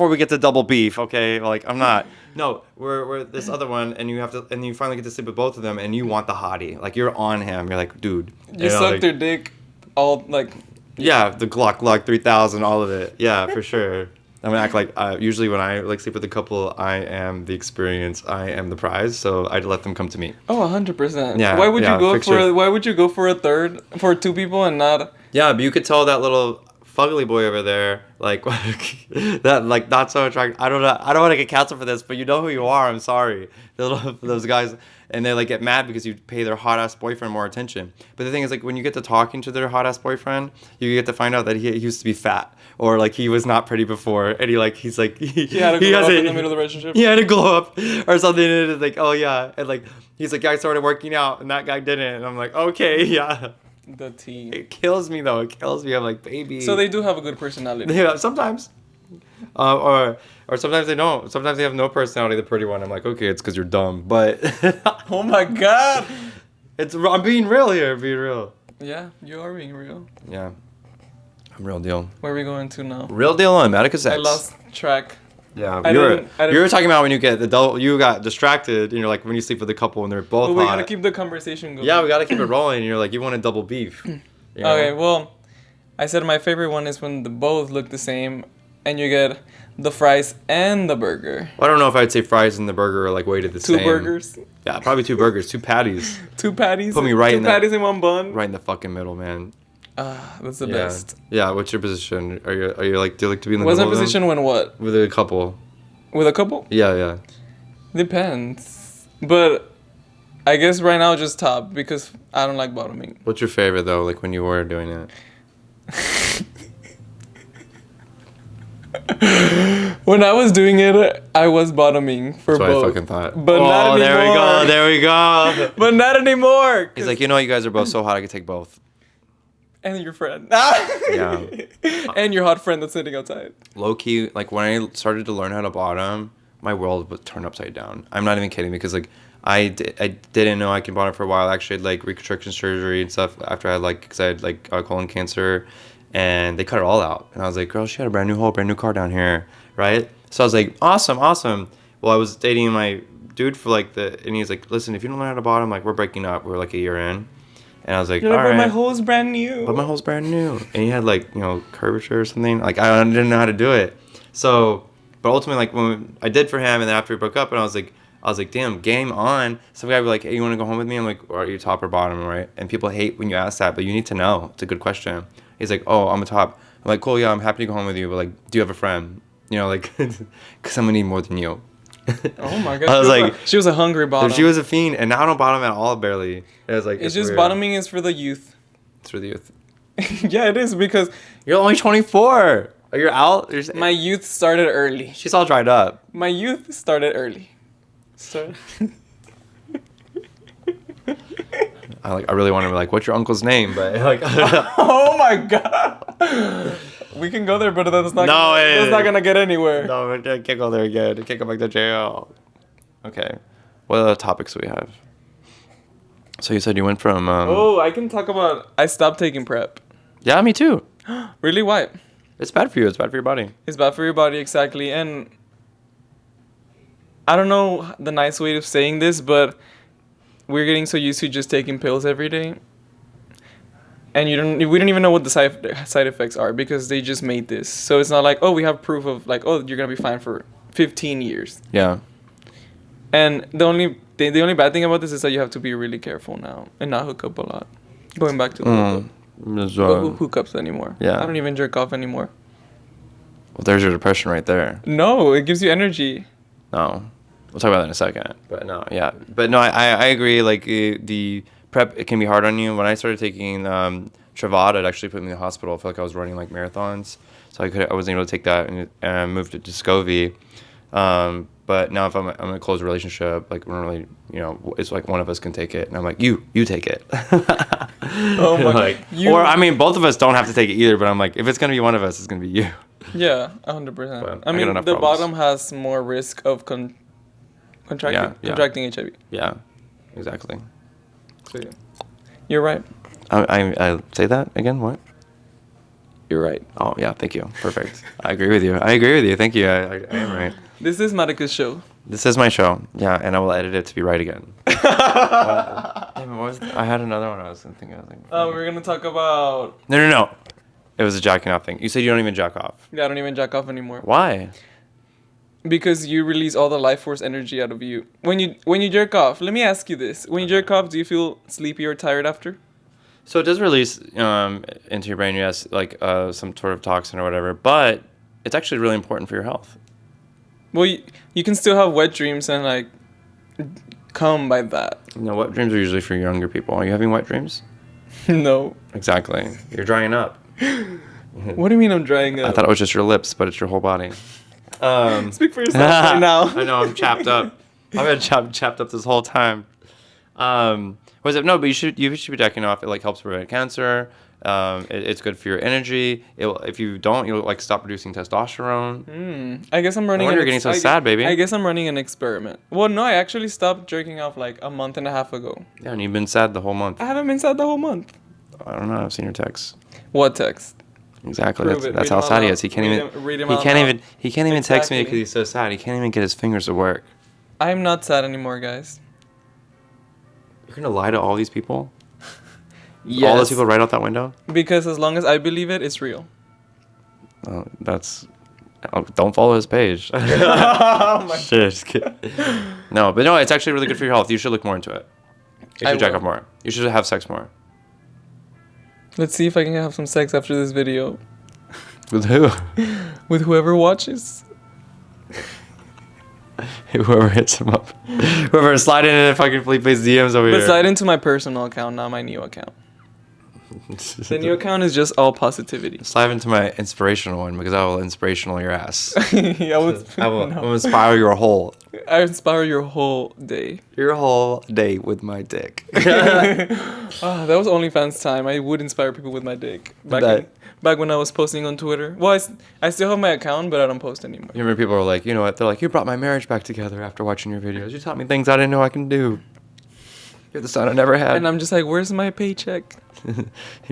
we get to double beef, okay? Like I'm not. No, we're this other one, and you finally get to sleep with both of them, and you want the hottie. Like you're on him. You're like, dude. You sucked like, their dick, all like. Yeah, the Glock 3000, all of it. Yeah, for sure. I'm gonna act like usually when I like sleep with a couple, I am the experience, I am the prize, so I'd let them come to me. Oh, 100%. Yeah. Why would you go picture. Why would you go for a third for 2 people and not? Yeah, but you could tell that little fugly boy over there, like that, like not so attractive. I don't know. I don't want to get canceled for this, but you know who you are. I'm sorry, those guys, and they like get mad because you pay their hot ass boyfriend more attention. But the thing is, like when you get to talking to their hot ass boyfriend, you get to find out that he used to be fat or like he was not pretty before, and he He had a glow up in the middle of the relationship. He had a glow up or something, and it's like, oh yeah, and like he's like, I started working out, and that guy didn't, and I'm like, okay, yeah. The tea. It kills me though. It kills me. I'm like, baby. So they do have a good personality. Yeah, sometimes. Or sometimes they don't. Sometimes they have no personality, the pretty one. I'm like, okay, it's because you're dumb. But Oh my god. I'm being real here. Being real. Yeah, you are being real. Yeah. I'm real deal. Where are we going to now? Real deal on Matticus X. I lost track. Yeah, I you didn't- were talking about when you get you got distracted, and you're like when you sleep with a couple and they're both Well, we hot. gotta keep the conversation going. Yeah, we gotta keep it rolling. And you're like, you want a double beef. You know? Okay, well, I said my favorite one is when the both look the same, and you get the fries and the burger. Well, I don't know if I'd say fries and the burger are like weighted the same. 2 burgers. Yeah, probably 2 burgers, 2 patties. 2 patties. Put me right 2 in that- patties in 1 bun. Right in the fucking middle, man. That's the Yeah. best. Yeah, what's your position? Are you like, do you like to be in the What's my middle of them? position when what? With a couple. With a couple? Yeah. Depends. But I guess right now just top because I don't like bottoming. What's your favorite though, like when you were doing it? When I was doing it, I was bottoming for That's what both. I fucking thought. But not anymore. There we go. But not anymore. He's like, you know, you guys are both so hot, I could take both. And your friend. Yeah. And your hot friend that's sitting outside. Low key, like when I started to learn how to bottom, my world was turned upside down. I'm not even kidding because like I didn't know I could bottom for a while. I actually had like reconstruction surgery and stuff after I had like, because I had like colon cancer, and they cut it all out. And I was like, girl, she had a brand new hole, brand new car down here, right? So I was like, awesome. Well, I was dating my dude for like and he's like, listen, if you don't learn how to bottom, like we're breaking up. We're like a year in. And I was like, You're all like, right. but my hole's brand new. But my hole's brand new. And he had like, you know, curvature or something. Like I didn't know how to do it. So, but ultimately, like when I did for him, and then after we broke up, and I was like, damn, game on. Some guy would be like, hey, you want to go home with me? I'm like, are you top or bottom, right? And people hate when you ask that, but you need to know. It's a good question. He's like, oh, I'm a top. I'm like, cool, yeah, I'm happy to go home with you, but like, do you have a friend? You know, like, because I'm gonna need more than you. Oh my god. I was like, she was a hungry bottom. she was a fiend, and now I don't bottom at all, barely. It was like, It's just weird. bottoming is for the youth. It's for the youth. Yeah, it is because You're only 24. Are you out? my youth started early. She's all dried up. My youth started early. So I really want to be like, what's your uncle's name? But like, oh my god. We can go there, but that's not. No, that's not gonna get anywhere. no, I can't go there again. I can't go back to jail. Okay, what other topics do we have? So you said you went from. Oh, I can talk about. I stopped taking prep. Yeah, me too. Really? Why? It's bad for you. It's bad for your body. It's bad for your body, exactly. And I don't know the nice way of saying this, but we're getting so used to just taking pills every day. And we don't even know what the side effects are because they just made this. So it's not like, oh, we have proof of like, oh, you're going to be fine for 15 years. Yeah. And the only bad thing about this is that you have to be really careful now and not hook up a lot. Going back to the hookups anymore. Yeah. I don't even jerk off anymore. Well, there's your depression right there. No, it gives you energy. No. We'll talk about that in a second. But no, yeah. But no, I agree. Like, the prep, it can be hard on you. When I started taking Truvada, it actually put me in the hospital. I felt like I was running, like, marathons. So I wasn't able to take that, and moved to Descovy. But now if I'm in a close relationship, like, we're really, it's like one of us can take it. And I'm like, you take it. Oh, my like, or, I mean, both of us don't have to take it either. But I'm like, if it's going to be one of us, it's going to be you. Yeah, 100%. I mean, the problems. bottom has more risk of contracting HIV. Yeah, exactly. So, yeah. You're right. I say that again. What? You're right. Oh yeah, thank you. Perfect. I agree with you. Thank you. I am right. This is Matticus' show. This is my show. Yeah, and I will edit it to be right again. I had another one I was thinking. We're gonna talk about. No. It was a jacking off thing. You said you don't even jack off. Yeah, I don't even jack off anymore. Why? Because you release all the life force energy out of you. When you jerk off, let me ask you this. When you jerk off, do you feel sleepy or tired after? So it does release into your brain, yes, like some sort of toxin or whatever, but it's actually really important for your health. Well, you can still have wet dreams and, like, come by that. No, wet dreams are usually for younger people. Are you having wet dreams? No. Exactly. You're drying up. What do you mean I'm drying up? I thought it was just your lips, but it's your whole body. Speak for yourself right now. I know, I'm chapped up. I've been chapped up this whole time. Was it? No, but you should be jacking off. It, like, helps prevent cancer. It's good for your energy. If you don't, you'll, like, stop producing testosterone. I guess I'm running. No wonder you're getting so sad, baby. I guess I'm running an experiment. Well, no, I actually stopped jerking off like a month and a half ago. Yeah, and you've been sad the whole month. I haven't been sad the whole month. I don't know. I've seen your texts. What text? Exactly. That's how sad he is. He can't even text me because he's so sad. He can't even get his fingers to work. I'm not sad anymore, guys. You're gonna lie to all these people? Yes. All those people right out that window? Because as long as I believe it, it's real. Don't follow his page. Oh my Shit, just kidding. No, but no, it's actually really good for your health. You should look more into it. You should jack off more. You should have sex more. Let's see if I can have some sex after this video. With who? With whoever watches. Whoever hits him up. Whoever slide into fucking Felipe's DMs over here. But slide into my personal account, not my new account. The new account is just all positivity. Slide into my inspirational one because I will inspirational your ass. I will inspire your whole. I inspire your whole day. Your whole day with my dick. That was OnlyFans time. I would inspire people with my dick. Back when I was posting on Twitter. Well, I still have my account, but I don't post anymore. You remember people were like, you know what? They're like, you brought my marriage back together after watching your videos. You taught me things I didn't know I can do. You're the son I never had. And I'm just like, where's my paycheck? You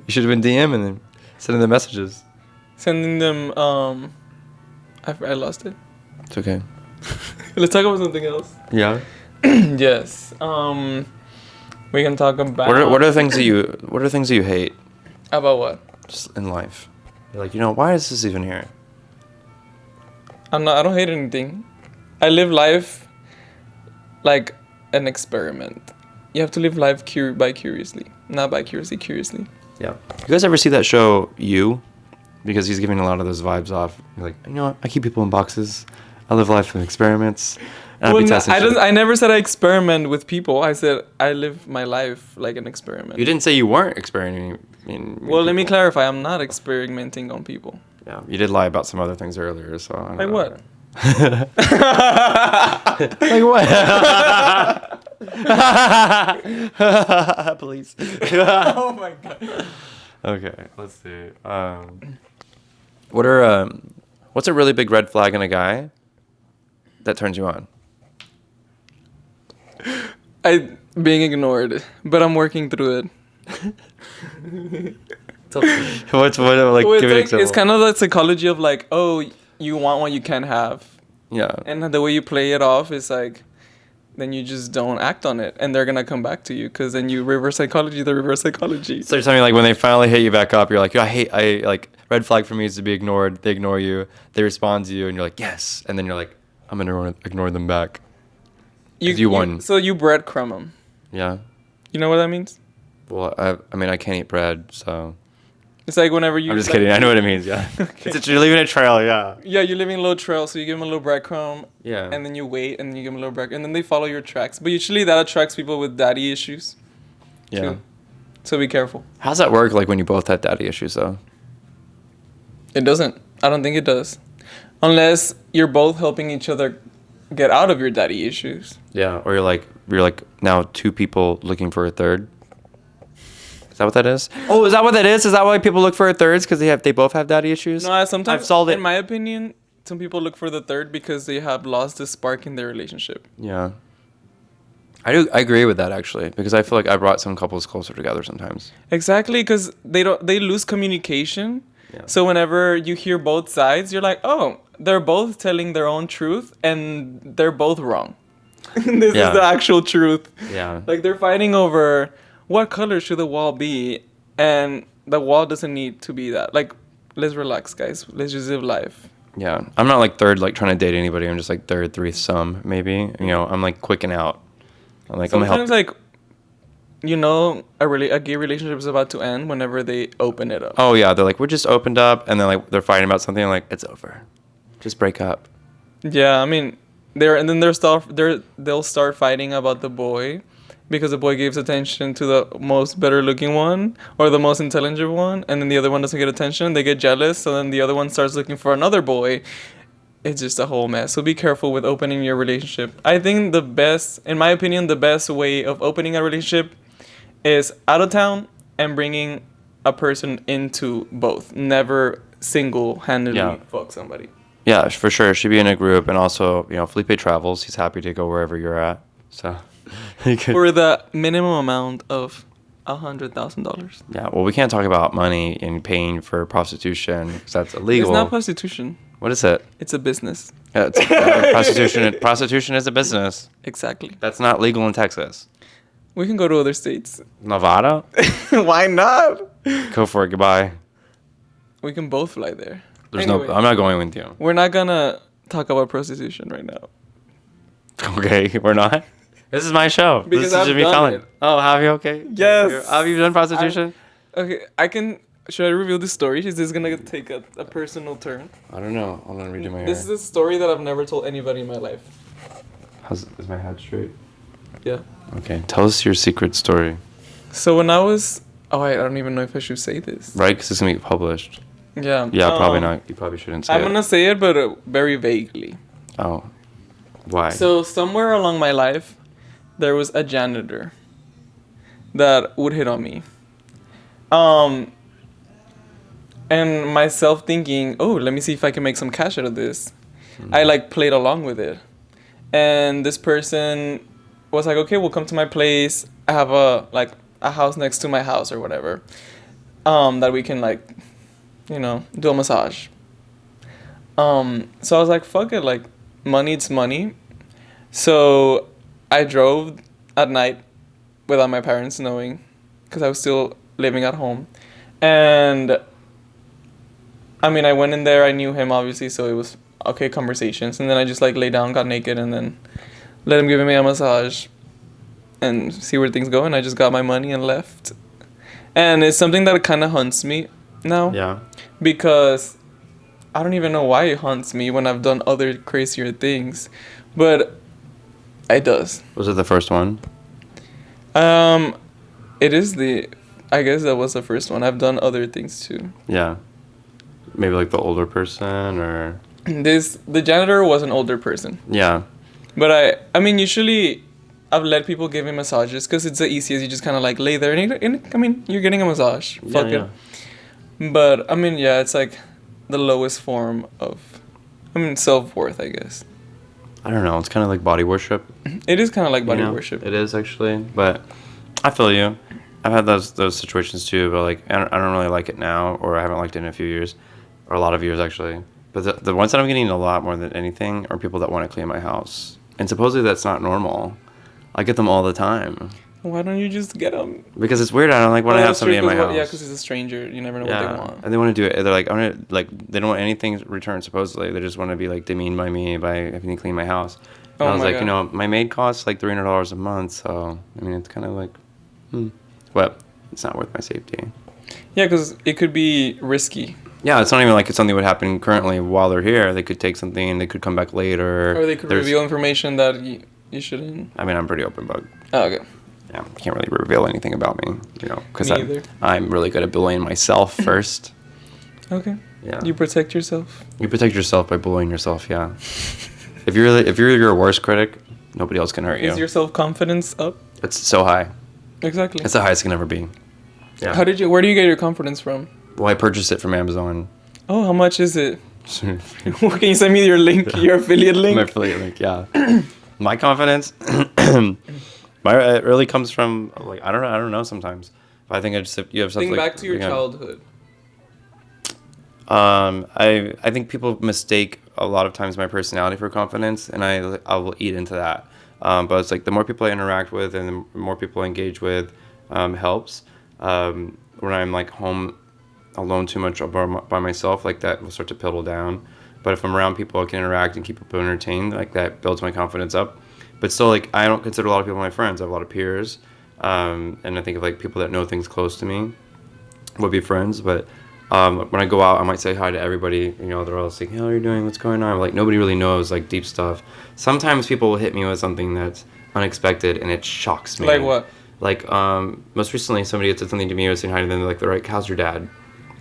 should have been DMing them, sending them messages. Sending them, I lost it. It's okay. Let's talk about something else. Yeah. Yes. We can talk about. What are things that you hate? About what? Just in life. You're like, why is this even here? I don't hate anything. I live life like an experiment. You have to live life curiously, not curiously. Yeah. You guys ever see that show You? Because he's giving a lot of those vibes off. You're like, what? I keep people in boxes. I live life in experiments. And I never said I experiment with people. I said I live my life like an experiment. You didn't say you weren't experimenting. Let me clarify. I'm not experimenting on people. Yeah, you did lie about some other things earlier, so. I don't know. What? Like what? Police. Oh my god. Okay, let's see. What's a really big red flag in a guy that turns you on? Being ignored, but I'm working through it. It's kind of the psychology of like, oh, you want what you can't have. Yeah. And the way you play it off is like, then you just don't act on it, and they're gonna come back to you because then you reverse psychology. So you're telling me like when they finally hit you back up, you're like, I like red flag for me is to be ignored. They ignore you. They respond to you, and you're like, yes. And then you're like, I'm gonna ignore them back. You won. So you breadcrumb them. Yeah. You know what that means? Well, I mean, I can't eat bread, so. It's like whenever you. I'm just kidding. I know what it means. Yeah. Okay. You're leaving a trail. Yeah. Yeah, you're leaving a little trail, so you give them a little breadcrumb. Yeah. And then you wait, and then you give them a little bread, and then they follow your tracks. But usually that attracts people with daddy issues. Yeah. Too. So be careful. How's that work? Like when you both have daddy issues, though. It doesn't. I don't think it does, unless you're both helping each other get out of your daddy issues. Yeah. Or you're like now two people looking for a third. Is that what that is? Oh, is that what that is? Is that why people look for a thirds? Because they both have daddy issues? No, sometimes, I've solved it. in my opinion, some people look for the third because they have lost the spark in their relationship. Yeah. I agree with that, actually, because I feel like I brought some couples closer together sometimes. Exactly, because they lose communication. Yeah. So whenever you hear both sides, you're like, oh, they're both telling their own truth and they're both wrong. This is the actual truth. Yeah. Like they're fighting over what color should the wall be, and the wall doesn't need to be that. Like, let's relax, guys. Let's just live life. Yeah. I'm not like third, like trying to date anybody. I'm just like third, threesome, maybe. You know, I'm like quick and out. I'm like, sometimes, I'm gonna help. like, you know, a gay relationship is about to end whenever they open it up. Oh yeah, they're like, we're just opened up, and then like they're fighting about something. I'm like, it's over. Just break up. Yeah, I mean, they'll start fighting about the boy because the boy gives attention to the most better looking one or the most intelligent one, and then the other one doesn't get attention. They get jealous, so then the other one starts looking for another boy. It's just a whole mess. So be careful with opening your relationship. I think in my opinion, the best way of opening a relationship is out of town and bringing a person into both. Never single-handedly fuck somebody. Yeah, for sure. Should be in a group, and also, you know, Felipe travels. He's happy to go wherever you're at. So, for the minimum amount of $100,000. Yeah, well, we can't talk about money and paying for prostitution because that's illegal. It's not prostitution. What is it? It's a business. Yeah, prostitution. Prostitution is a business. Exactly. That's not legal in Texas. We can go to other states. Nevada? Why not? Go for it. Goodbye. We can both fly there. I'm not going with you. We're not gonna talk about prostitution right now. Okay, we're not. This is my show. Because this I've should be done fun. it. Oh, have you? Okay. Yes. Have you done prostitution? Okay, I can. Should I reveal the story? Is this gonna take a personal turn? I don't know. I'm gonna redo my hair. This is a story that I've never told anybody in my life. Is my head straight? Yeah. Okay. Tell us your secret story. So when I was, I don't even know if I should say this. Right, because it's gonna be published. Yeah. Yeah, probably not. You probably shouldn't say it. I'm gonna say it, but very vaguely. Oh. Why? So somewhere along my life, there was a janitor that would hit on me. And myself thinking, oh, let me see if I can make some cash out of this. I like played along with it. And this person was like, okay, we'll come to my place. I have a house next to my house or whatever. That we can do a massage. So I was like, fuck it, like money, it's money. So I drove at night without my parents knowing because I was still living at home. And I mean, I went in there, I knew him obviously, so it was okay conversations. And then I just like lay down, got naked, and then let him give me a massage and see where things go. And I just got my money and left. And it's something that kind of haunts me now. Yeah. Because I don't even know why it haunts me when I've done other crazier things. But it does. Was it the first one? It is I guess that was the first one. I've done other things too. Yeah. Maybe like the older person or... The janitor was an older person. Yeah. But I mean, usually I've let people give me massages because it's the easiest. You just kind of like lay there and I mean, you're getting a massage. Fuck it. But I mean, yeah, it's like the lowest form of, self-worth, I guess. I don't know. It's kind of like body worship. It is kind of like body worship. It is actually, but I feel you. I've had those situations too, but like I don't really like it now, or I haven't liked it in a few years, or a lot of years actually. But the ones that I'm getting a lot more than anything are people that want to clean my house, and supposedly that's not normal. I get them all the time. Why don't you just get them? Because it's weird. I don't like when I have somebody in my house. Yeah, because it's a stranger. You never know what they want. And they want to do it. They're like, they don't want anything returned. Supposedly, they just want to be like demeaned by me by having to clean my house. And I was like, God. My maid costs like $300 a month. So I mean, it's kind of like, but it's not worth my safety. Yeah, because it could be risky. Yeah, it's not even like it's something that would happen currently while they're here. They could take something. They could come back later. Or they could reveal information that you shouldn't. I mean, I'm pretty open book. Oh, okay. Yeah, can't really reveal anything about me, because I'm really good at bullying myself first. Okay. Yeah. You protect yourself. You protect yourself by bullying yourself. Yeah. If you're your worst critic, nobody else can hurt you. Is your self-confidence up? It's so high. Exactly. It's the highest it can ever be. Yeah. Where do you get your confidence from? Well, I purchased it from Amazon. Oh, how much is it? Can you send me your link, your affiliate link? My affiliate link, yeah. My confidence, it really comes from like I don't know sometimes. I think you have something. Think back to your childhood. I think people mistake a lot of times my personality for confidence, and I will eat into that. But it's like the more people I interact with and the more people I engage with helps. When I'm like home alone too much by myself, like that will start to piddle down. But if I'm around people, I can interact and keep people entertained. Like that builds my confidence up. But still, like I don't consider a lot of people my friends. I have a lot of peers, and I think of like people that know things close to me would be friends. But when I go out, I might say hi to everybody. They're all like, "How are you doing? What's going on?" Like nobody really knows like deep stuff. Sometimes people will hit me with something that's unexpected, and it shocks me. Like what? Like most recently, somebody had said something to me. I was saying hi to them. They're like, "How's your dad?"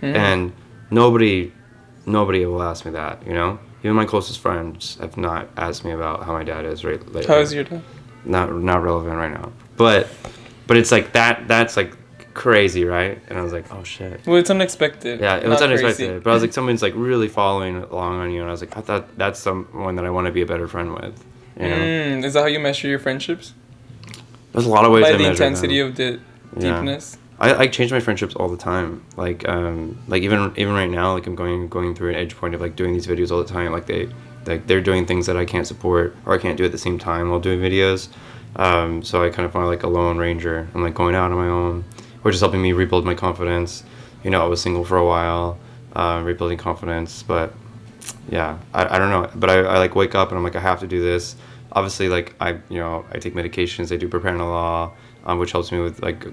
And nobody will ask me that. Even my closest friends have not asked me about how my dad is right lately. How is your dad? Not relevant right now. But it's like that's like crazy, right? And I was like, oh shit. Well, it's unexpected. Yeah, it was unexpected. Crazy. But I was like, someone's like really following along on you, and I was like, I thought that's someone that I want to be a better friend with. Is that how you measure your friendships? There's a lot of ways. By the intensity of the deepness. I change my friendships all the time. Like even right now, like I'm going through an edge point of like doing these videos all the time. Like they're doing things that I can't support or I can't do at the same time while doing videos. So I kind of find like a lone ranger. I'm like going out on my own, which is helping me rebuild my confidence. I was single for a while, rebuilding confidence. But yeah, I don't know. But I like wake up and I'm like I have to do this. Obviously, like I take medications. I do propranolol. Which helps me with like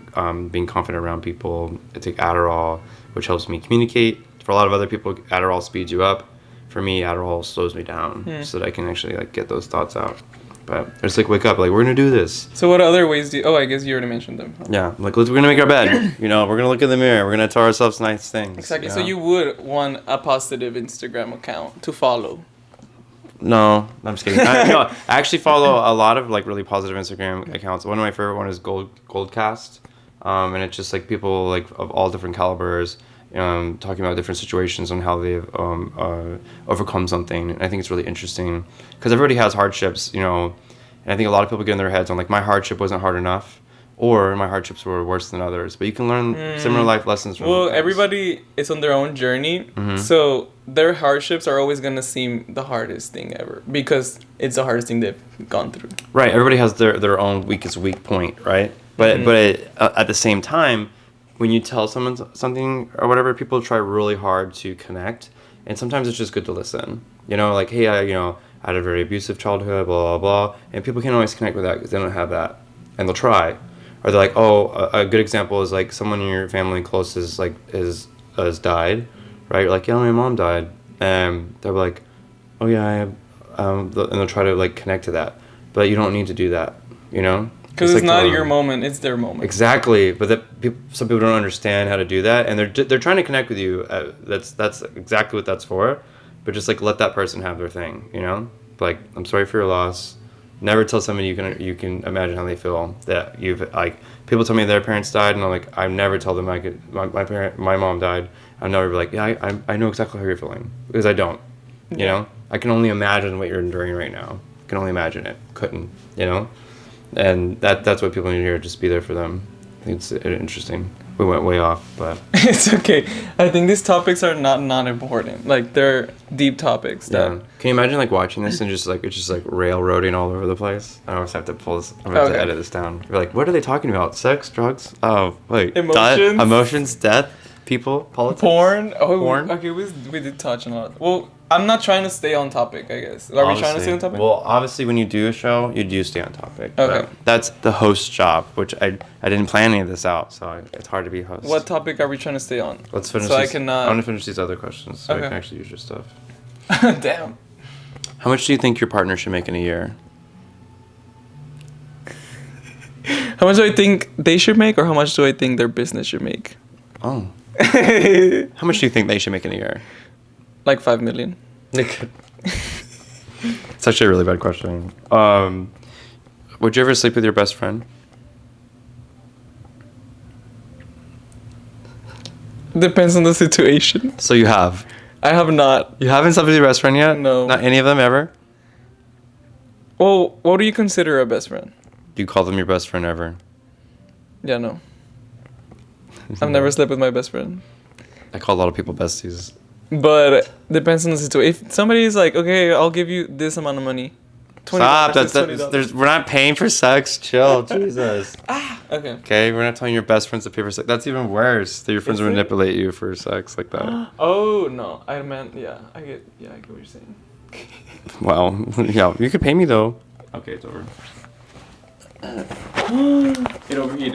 being confident around people. I take Adderall, which helps me communicate. For a lot of other people, Adderall speeds you up. For me, Adderall slows me down so that I can actually like get those thoughts out. But I just like wake up, like we're gonna do this. So what other ways do you? Oh, I guess you already mentioned them. Yeah, like we're gonna make our bed. We're gonna look in the mirror. We're gonna tell ourselves nice things. Exactly. So you would want a positive Instagram account to follow. No, I'm just kidding. I actually follow a lot of like really positive Instagram accounts. One of my favorite one is Goldcast, and it's just like people like of all different calibers, talking about different situations and how they've overcome something. And I think it's really interesting because everybody has hardships, and I think a lot of people get in their heads on like my hardship wasn't hard enough, or my hardships were worse than others. But you can learn similar life lessons from. Well, everybody is on their own journey, so their hardships are always gonna seem the hardest thing ever because it's the hardest thing they've gone through. Right. Everybody has their own weakest weak point, right? But at the same time, when you tell someone something or whatever, people try really hard to connect, and sometimes it's just good to listen. Like hey, I had a very abusive childhood, blah blah blah, and people can't always connect with that because they don't have that, and they'll try. Or they're like, oh, a good example is like someone in your family closest like has died, right? You're like, yeah, my mom died, and they're like, oh yeah, and they'll try to like connect to that, but you don't need to do that, Because it's not your moment; it's their moment. Exactly, but some people don't understand how to do that, and they're trying to connect with you. That's exactly what that's for, but just like let that person have their thing, Like I'm sorry for your loss. Never tell somebody you can imagine how they feel that you've like people tell me their parents died and I'm like I never tell them my mom died. I'll never be like yeah I know exactly how you're feeling because I don't, I can only imagine what you're enduring right now. I can only imagine it. Couldn't, and that's what people need to hear. Just be there for them. think it's interesting. We went way off, but It's okay. I think these topics are not important. Like they're deep topics. yeah. That Can you imagine like watching this and just like it's just like railroading all over the place? I always have to pull this. I'm gonna have to edit this down. You're like, what are they talking about? Sex, drugs? Oh, wait. Emotions? Emotions, death, people, politics, porn. Oh, porn. Okay, we did touch on a lot. Well, I'm not trying to stay on topic. I guess. Are we trying to stay on topic? Well, obviously, when you do a show, you do stay on topic. Okay. That's the host's job, which I didn't plan any of this out, so it's hard to be a host. What topic are we trying to stay on? Let's finish. So these, I can. I want to finish these other questions, so I Okay. can actually use your stuff. Damn. How much do you think your partner should make in a year? How much do I think they should make, or how much do I think their business should make? Oh. How much do you think they should make in a year? Like 5 million. It's actually a really bad question. Would you ever sleep with your best friend? Depends on the situation. So you have. I have not. You haven't slept with your best friend yet? No. Not any of them ever? Well, what do you consider a best friend? Do you call them your best friend ever? Yeah, no. I've never slept with my best friend. I call a lot of people besties. But depends on the situation. If somebody's like, okay, I'll give you this amount of money. Stop. is We're not paying for sex. Chill. Jesus. Okay. Okay, we're not telling your best friends to pay for sex. That's even worse. That your friends Is it? manipulate you for sex like that. Oh no, I meant I get what you're saying. Wow. Yeah, you could pay me though. Okay, it's over. It overheated.